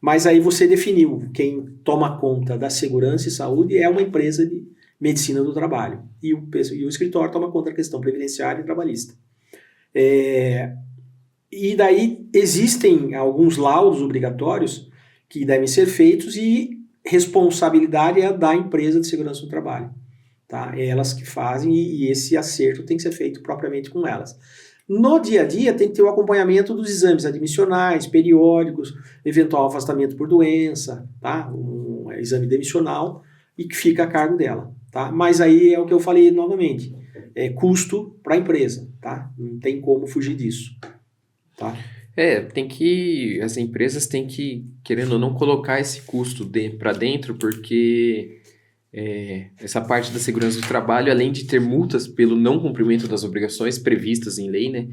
mas aí você definiu quem toma conta da segurança e saúde é uma empresa de medicina do trabalho, e o escritório toma conta da questão previdenciária e trabalhista. E daí existem alguns laudos obrigatórios que devem ser feitos e responsabilidade é da empresa de segurança do trabalho. Tá? É elas que fazem e esse acerto tem que ser feito propriamente com elas. No dia a dia tem que ter o acompanhamento dos exames admissionais, periódicos, eventual afastamento por doença, tá? Um exame demissional e que fica a cargo dela. Tá? Mas aí é o que eu falei novamente, é custo para a empresa, tá? Não tem como fugir disso. Tá? As empresas têm que, querendo ou não, colocar esse custo para dentro, porque essa parte da segurança do trabalho, além de ter multas pelo não cumprimento das obrigações previstas em lei, né,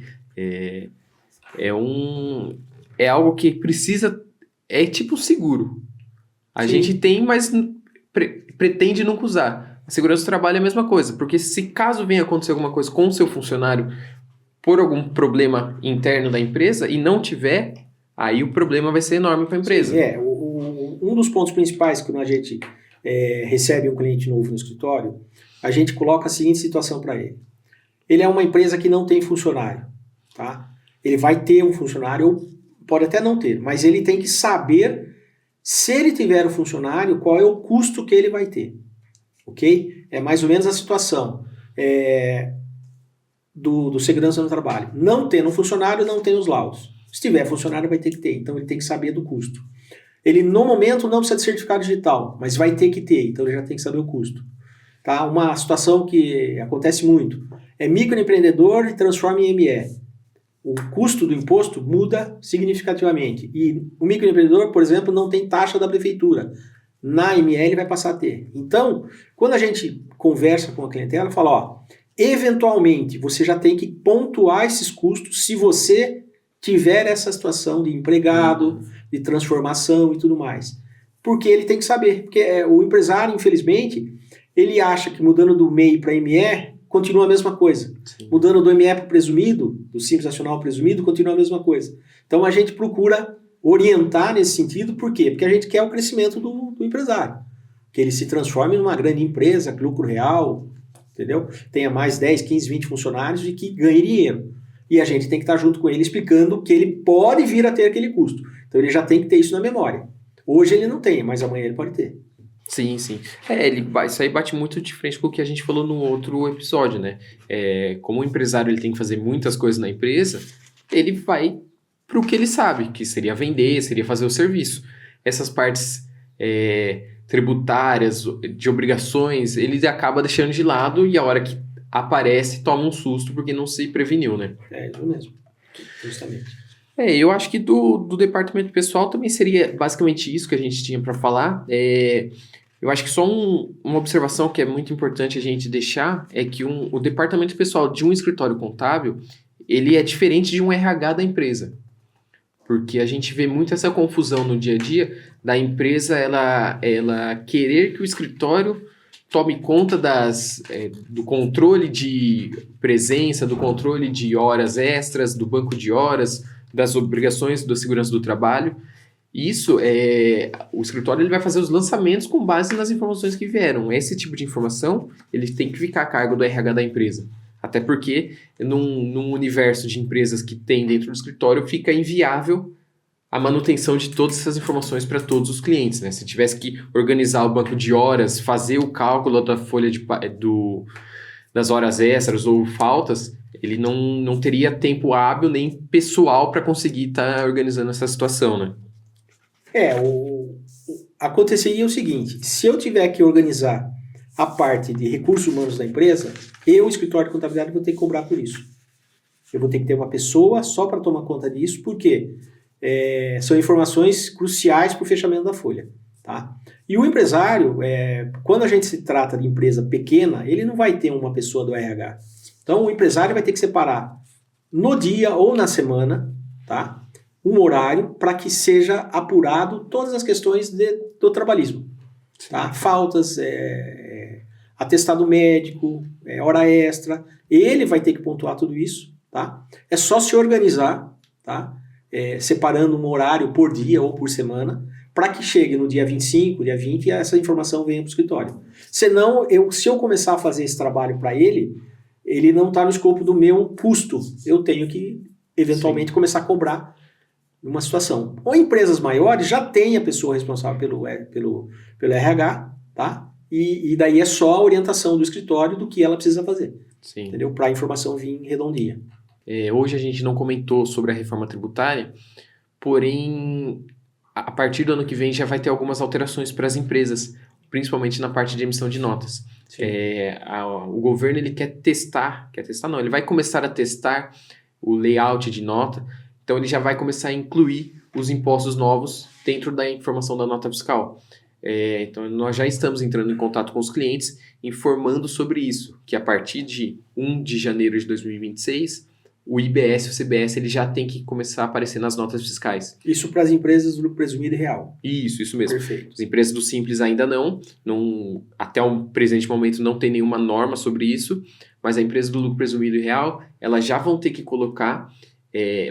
é algo que precisa, é tipo seguro. A Sim. gente tem, mas pretende nunca usar. A segurança do trabalho é a mesma coisa, porque se caso venha acontecer alguma coisa com o seu funcionário, por algum problema interno da empresa e não tiver, aí o problema vai ser enorme para a empresa. Um dos pontos principais quando a gente recebe um cliente novo no escritório, a gente coloca a seguinte situação para ele. Ele é uma empresa que não tem funcionário, tá? Ele vai ter um funcionário, ou pode até não ter, mas ele tem que saber, se ele tiver um funcionário, qual é o custo que ele vai ter, ok? É mais ou menos a situação do segurança no trabalho. Não tendo um funcionário, não tem os laudos. Se tiver funcionário, vai ter que ter, então ele tem que saber do custo. Ele, no momento, não precisa de certificado digital, mas vai ter que ter, então ele já tem que saber o custo. Tá? Uma situação que acontece muito é microempreendedor e transforma em ME. O custo do imposto muda significativamente. E o microempreendedor, por exemplo, não tem taxa da prefeitura. Na ME ele vai passar a ter. Então, quando a gente conversa com a clientela, fala, ó, eventualmente você já tem que pontuar esses custos se você tiver essa situação de empregado, de transformação e tudo mais. Porque ele tem que saber. Porque o empresário, infelizmente, ele acha que mudando do MEI para ME, continua a mesma coisa. Sim. Mudando do ME para o presumido, do Simples Nacional presumido, continua a mesma coisa. Então a gente procura orientar nesse sentido, por quê? Porque a gente quer o crescimento do empresário. Que ele se transforme numa grande empresa, lucro real, entendeu? Tenha mais 10, 15, 20 funcionários e que ganhe dinheiro. E a gente tem que estar junto com ele explicando que ele pode vir a ter aquele custo. Então ele já tem que ter isso na memória. Hoje ele não tem, mas amanhã ele pode ter. Sim. Isso aí bate muito de frente com o que a gente falou no outro episódio, né? Como o empresário ele tem que fazer muitas coisas na empresa, ele vai para o que ele sabe, que seria vender, seria fazer o serviço. Essas partes tributárias, de obrigações, ele acaba deixando de lado e a hora que aparece, toma um susto porque não se preveniu, né? É isso mesmo, justamente. Eu acho que do departamento pessoal também seria basicamente isso que a gente tinha para falar. Eu acho que só uma observação que é muito importante a gente deixar é que o departamento pessoal de um escritório contábil, ele é diferente de um RH da empresa. Porque a gente vê muito essa confusão no dia a dia da empresa, ela querer que o escritório tome conta do controle de presença, do controle de horas extras, do banco de horas, das obrigações da segurança do trabalho. Isso, o escritório ele vai fazer os lançamentos com base nas informações que vieram. Esse tipo de informação ele tem que ficar a cargo do RH da empresa. Até porque, num universo de empresas que tem dentro do escritório, fica inviável a manutenção de todas essas informações para todos os clientes, né? Se tivesse que organizar o banco de horas, fazer o cálculo da folha das horas extras ou faltas, ele não teria tempo hábil nem pessoal para conseguir estar organizando essa situação, né? Aconteceria o seguinte, se eu tiver que organizar a parte de recursos humanos da empresa, eu, escritório de contabilidade, vou ter que cobrar por isso. Eu vou ter que ter uma pessoa só para tomar conta disso, porque são informações cruciais para o fechamento da folha. Tá? E o empresário, quando a gente se trata de empresa pequena, ele não vai ter uma pessoa do RH. Então o empresário vai ter que separar no dia ou na semana, tá? Um horário para que seja apurado todas as questões do trabalhismo. Tá? Faltas, atestado médico, hora extra, ele vai ter que pontuar tudo isso. Tá? É só se organizar, tá? Separando um horário por dia ou por semana, para que chegue no dia 25, dia 20 e essa informação venha para o escritório. Senão, se eu começar a fazer esse trabalho para ele não está no escopo do meu custo. Eu tenho que, eventualmente, começar a cobrar numa situação. Ou empresas maiores já tem a pessoa responsável pelo RH, tá? E daí é só a orientação do escritório do que ela precisa fazer. Sim. Entendeu? Para a informação vir redondinha. Hoje a gente não comentou sobre a reforma tributária, porém, a partir do ano que vem já vai ter algumas alterações para as empresas, principalmente na parte de emissão de notas. O governo ele quer testar não, ele vai começar a testar o layout de nota, então ele já vai começar a incluir os impostos novos dentro da informação da nota fiscal. Então nós já estamos entrando em contato com os clientes, informando sobre isso, que a partir de 1 de janeiro de 2026, o IBS e o CBS ele já tem que começar a aparecer nas notas fiscais. Isso para as empresas do lucro presumido e real. Isso mesmo. Perfeito. As empresas do Simples ainda não, até o presente momento não tem nenhuma norma sobre isso, mas a empresa do lucro presumido e real, elas já vão ter que colocar,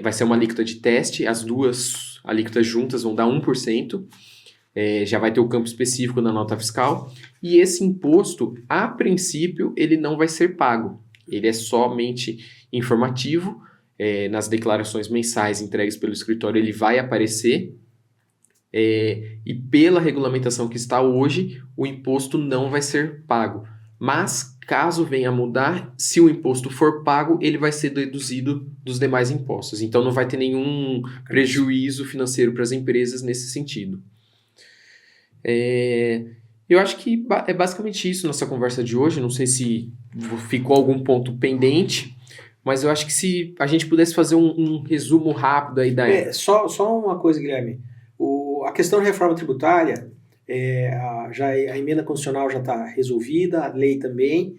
vai ser uma alíquota de teste, as duas alíquotas juntas vão dar 1%, já vai ter o campo específico na nota fiscal, e esse imposto, a princípio, ele não vai ser pago, ele é somente informativo, nas declarações mensais entregues pelo escritório ele vai aparecer, e pela regulamentação que está hoje, o imposto não vai ser pago. Mas, caso venha a mudar, se o imposto for pago, ele vai ser deduzido dos demais impostos. Então, não vai ter nenhum prejuízo financeiro para as empresas nesse sentido. Eu acho que é basicamente isso nossa conversa de hoje. Não sei se ficou algum ponto pendente, mas eu acho que se a gente pudesse fazer um resumo rápido aí da... Só uma coisa, Guilherme. A questão da reforma tributária, a emenda constitucional já está resolvida, a lei também.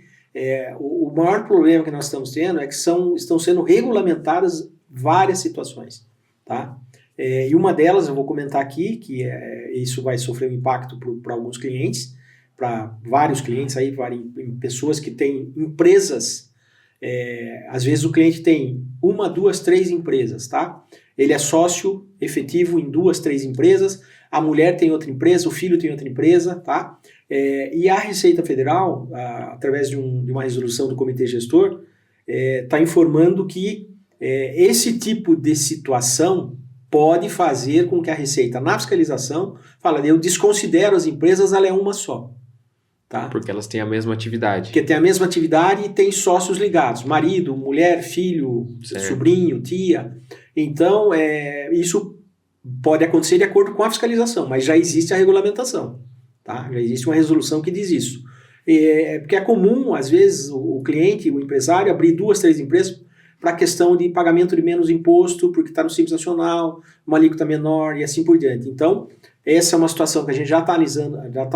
O maior problema que nós estamos tendo é que estão sendo regulamentadas várias situações. Tá? E uma delas eu vou comentar aqui, que isso vai sofrer um impacto para alguns clientes, para vários clientes, aí, pessoas que têm empresas. Às vezes o cliente tem 1, 2, 3 empresas, tá? Ele é sócio efetivo em 2, 3 empresas, a mulher tem outra empresa, o filho tem outra empresa, tá? E a Receita Federal, através de uma resolução do Comitê Gestor, está informando que esse tipo de situação pode fazer com que a Receita, na fiscalização, fala, eu desconsidero as empresas, ela é uma só. Tá? Porque elas têm a mesma atividade. Porque tem a mesma atividade e tem sócios ligados. Marido, mulher, filho, sobrinho, tia. Então, isso pode acontecer de acordo com a fiscalização, mas já existe a regulamentação. Tá? Já existe uma resolução que diz isso. Porque é comum, às vezes, o cliente, o empresário, abrir 2, 3 empresas para a questão de pagamento de menos imposto, porque está no Simples Nacional, uma alíquota menor e assim por diante. Então, essa é uma situação que a gente já está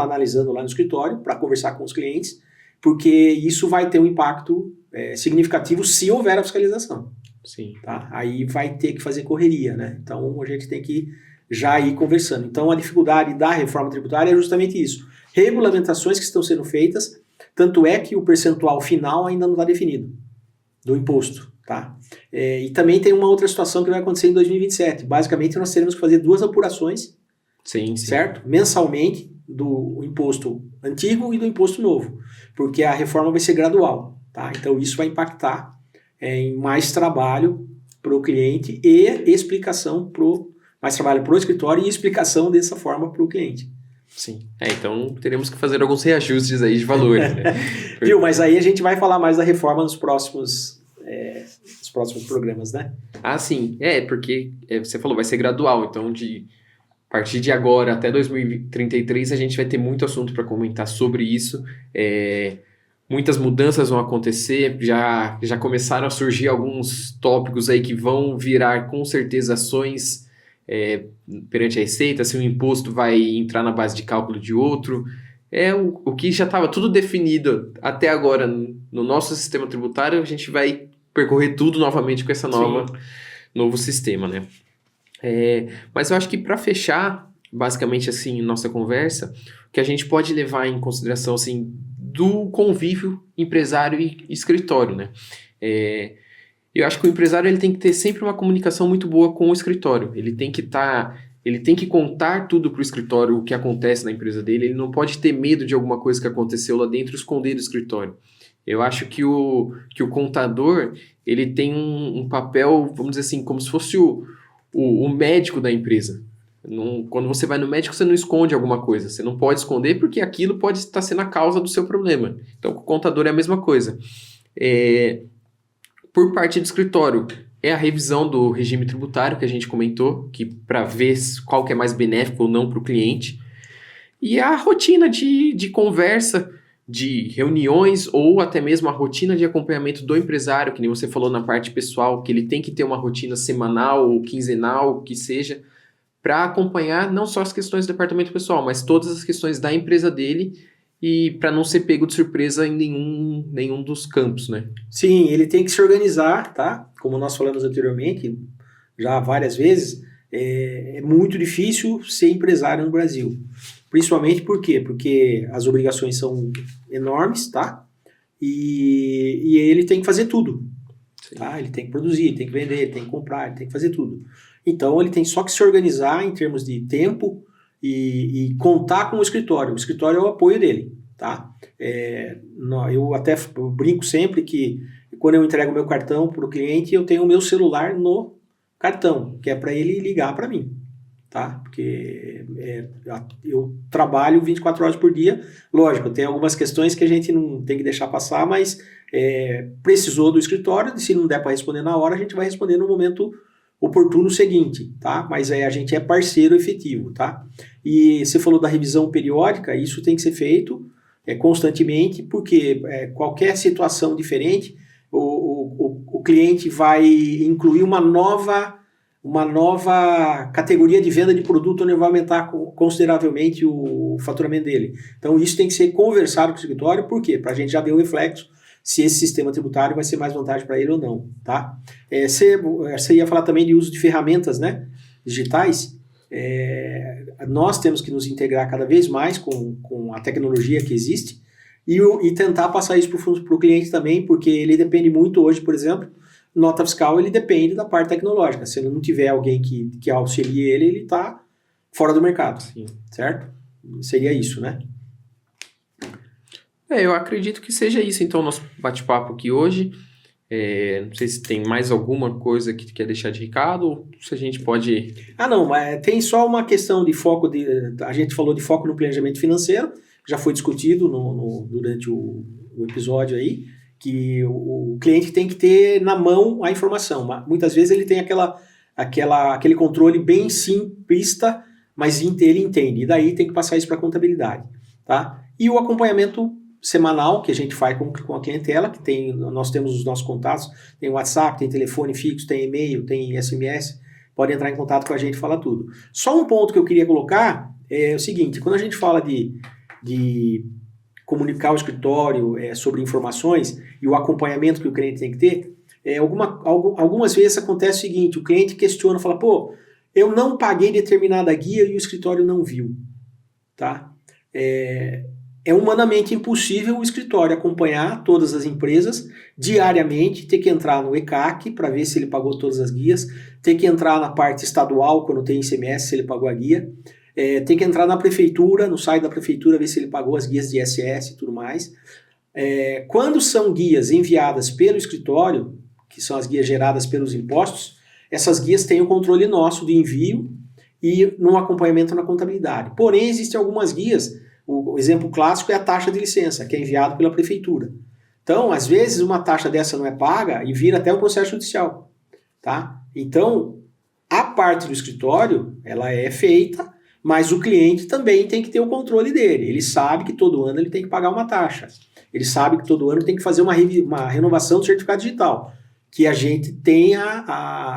analisando lá no escritório para conversar com os clientes, porque isso vai ter um impacto significativo se houver a fiscalização. Sim. Tá? Aí vai ter que fazer correria, né? Então a gente tem que já ir conversando. Então a dificuldade da reforma tributária é justamente isso. Regulamentações que estão sendo feitas, tanto é que o percentual final ainda não está definido do imposto. Tá? E também tem uma outra situação que vai acontecer em 2027. Basicamente nós teremos que fazer 2 apurações. Sim. Certo? Mensalmente do imposto antigo e do imposto novo, porque a reforma vai ser gradual, tá? Então isso vai impactar em mais trabalho para o cliente e explicação mais trabalho para o escritório e explicação dessa forma para o cliente. Sim. Então teremos que fazer alguns reajustes aí de valores, né? Viu? Mas aí a gente vai falar mais da reforma nos próximos programas, né? Ah, sim. Porque você falou, vai ser gradual, então a partir de agora até 2033 a gente vai ter muito assunto para comentar sobre isso. Muitas mudanças vão acontecer, já começaram a surgir alguns tópicos aí que vão virar com certeza ações perante a Receita, se o imposto vai entrar na base de cálculo de outro. O que já estava tudo definido até agora no nosso sistema tributário, a gente vai percorrer tudo novamente com esse novo sistema, né? Mas eu acho que para fechar, basicamente assim, nossa conversa, o que a gente pode levar em consideração assim, do convívio empresário e escritório, né? Eu acho que o empresário ele tem que ter sempre uma comunicação muito boa com o escritório. Ele tem que contar tudo para o escritório, o que acontece na empresa dele. Ele não pode ter medo de alguma coisa que aconteceu lá dentro e esconder do escritório. Eu acho que o contador ele tem um papel, vamos dizer assim, como se fosse o médico da empresa. Quando você vai no médico, você não esconde alguma coisa. Você não pode esconder porque aquilo pode estar sendo a causa do seu problema. Então, o contador é a mesma coisa. Por parte do escritório, é a revisão do regime tributário que a gente comentou, que para ver qual que é mais benéfico ou não para o cliente. E a rotina de conversa, de reuniões ou até mesmo a rotina de acompanhamento do empresário, que nem você falou na parte pessoal, que ele tem que ter uma rotina semanal ou quinzenal, que seja, para acompanhar não só as questões do departamento pessoal, mas todas as questões da empresa dele e para não ser pego de surpresa em nenhum dos campos, né? Sim, ele tem que se organizar, tá? Como nós falamos anteriormente, já várias vezes, é muito difícil ser empresário no Brasil. Principalmente por quê? Porque as obrigações são enormes, tá? e ele tem que fazer tudo. Sim. Tá? Ele tem que produzir, ele tem que vender, ele tem que comprar, ele tem que fazer tudo. Então, ele tem só que se organizar em termos de tempo e contar com o escritório. O escritório é o apoio dele. Tá? Eu até brinco sempre que quando eu entrego meu cartão para o cliente, eu tenho o meu celular no cartão, que é para ele ligar para mim. Tá? Porque eu trabalho 24 horas por dia. Lógico, tem algumas questões que a gente não tem que deixar passar, mas precisou do escritório, se não der para responder na hora, a gente vai responder no momento oportuno seguinte, tá? Mas a gente é parceiro efetivo, tá? E você falou da revisão periódica, isso tem que ser feito constantemente, porque qualquer situação diferente, o cliente vai incluir uma nova categoria de venda de produto onde vai aumentar consideravelmente o faturamento dele. Então, isso tem que ser conversado com o escritório, por quê? Para a gente já ver o reflexo se esse sistema tributário vai ser mais vantagem para ele ou não, tá? Você ia falar também de uso de ferramentas, né, digitais. Nós temos que nos integrar cada vez mais com a tecnologia que existe e tentar passar isso para o cliente também, porque ele depende muito hoje, por exemplo, nota fiscal, ele depende da parte tecnológica. Se não tiver alguém que auxilie ele está fora do mercado. Sim. Certo? Seria isso, né? Eu acredito que seja isso, então, o nosso bate-papo aqui hoje. Não sei se tem mais alguma coisa que quer deixar de recado, ou se a gente pode... Não, tem só uma questão de foco, a gente falou de foco no planejamento financeiro, já foi discutido durante o episódio aí, que o cliente tem que ter na mão a informação. Muitas vezes ele tem aquele controle bem simplista, mas ele entende, e daí tem que passar isso para a contabilidade. Tá? E o acompanhamento semanal que a gente faz com a clientela, nós temos os nossos contatos, tem WhatsApp, tem telefone fixo, tem e-mail, tem SMS, pode entrar em contato com a gente e falar tudo. Só um ponto que eu queria colocar é o seguinte, quando a gente fala de comunicar ao escritório sobre informações e o acompanhamento que o cliente tem que ter, algumas vezes acontece o seguinte, o cliente questiona, fala, eu não paguei determinada guia e o escritório não viu. Tá? É humanamente impossível o escritório acompanhar todas as empresas diariamente, ter que entrar no ECAC para ver se ele pagou todas as guias, ter que entrar na parte estadual quando tem ICMS se ele pagou a guia, ter que entrar na prefeitura, no site da prefeitura, ver se ele pagou as guias de ISS e tudo mais. Quando são guias enviadas pelo escritório, que são as guias geradas pelos impostos, essas guias têm o controle nosso de envio e no acompanhamento na contabilidade. Porém, existem algumas guias. O exemplo clássico é a taxa de licença, que é enviado pela prefeitura. Então, às vezes, uma taxa dessa não é paga e vira até um processo judicial. Tá? Então, a parte do escritório, ela é feita, mas o cliente também tem que ter o controle dele. Ele sabe que todo ano ele tem que pagar uma taxa. Ele sabe que todo ano tem que fazer uma renovação do certificado digital. Que a gente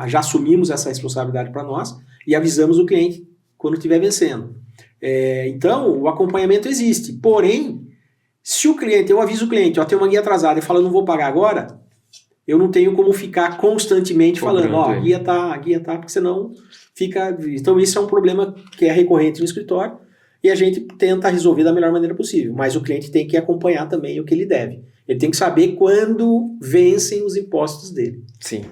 já assumimos essa responsabilidade para nós e avisamos o cliente quando estiver vencendo. Então, o acompanhamento existe. Porém, se eu aviso o cliente, tem uma guia atrasada e falo, não vou pagar agora, eu não tenho como ficar constantemente falando, a guia tá, porque senão fica... Então, isso é um problema que é recorrente no escritório e a gente tenta resolver da melhor maneira possível. Mas o cliente tem que acompanhar também o que ele deve. Ele tem que saber quando vencem os impostos dele. Sim.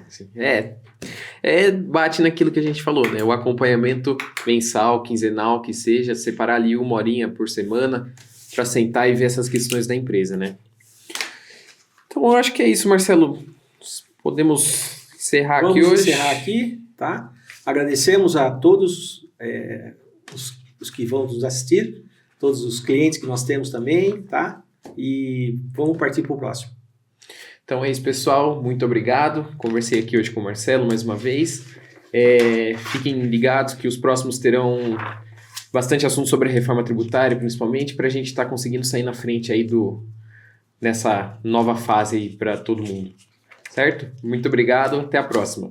Bate naquilo que a gente falou, né? O acompanhamento mensal, quinzenal, que seja, separar ali 1 horinha por semana para sentar e ver essas questões da empresa, né? Então, eu acho que é isso, Marcelo. Podemos encerrar aqui hoje. Vamos encerrar aqui, tá? Agradecemos a todos os que vão nos assistir, todos os clientes que nós temos também, tá? E vamos partir para o próximo. Então é isso, pessoal. Muito obrigado. Conversei aqui hoje com o Marcelo mais uma vez. Fiquem ligados que os próximos terão bastante assunto sobre a reforma tributária, principalmente, para a gente estar conseguindo sair na frente aí nessa nova fase aí para todo mundo. Certo? Muito obrigado. Até a próxima.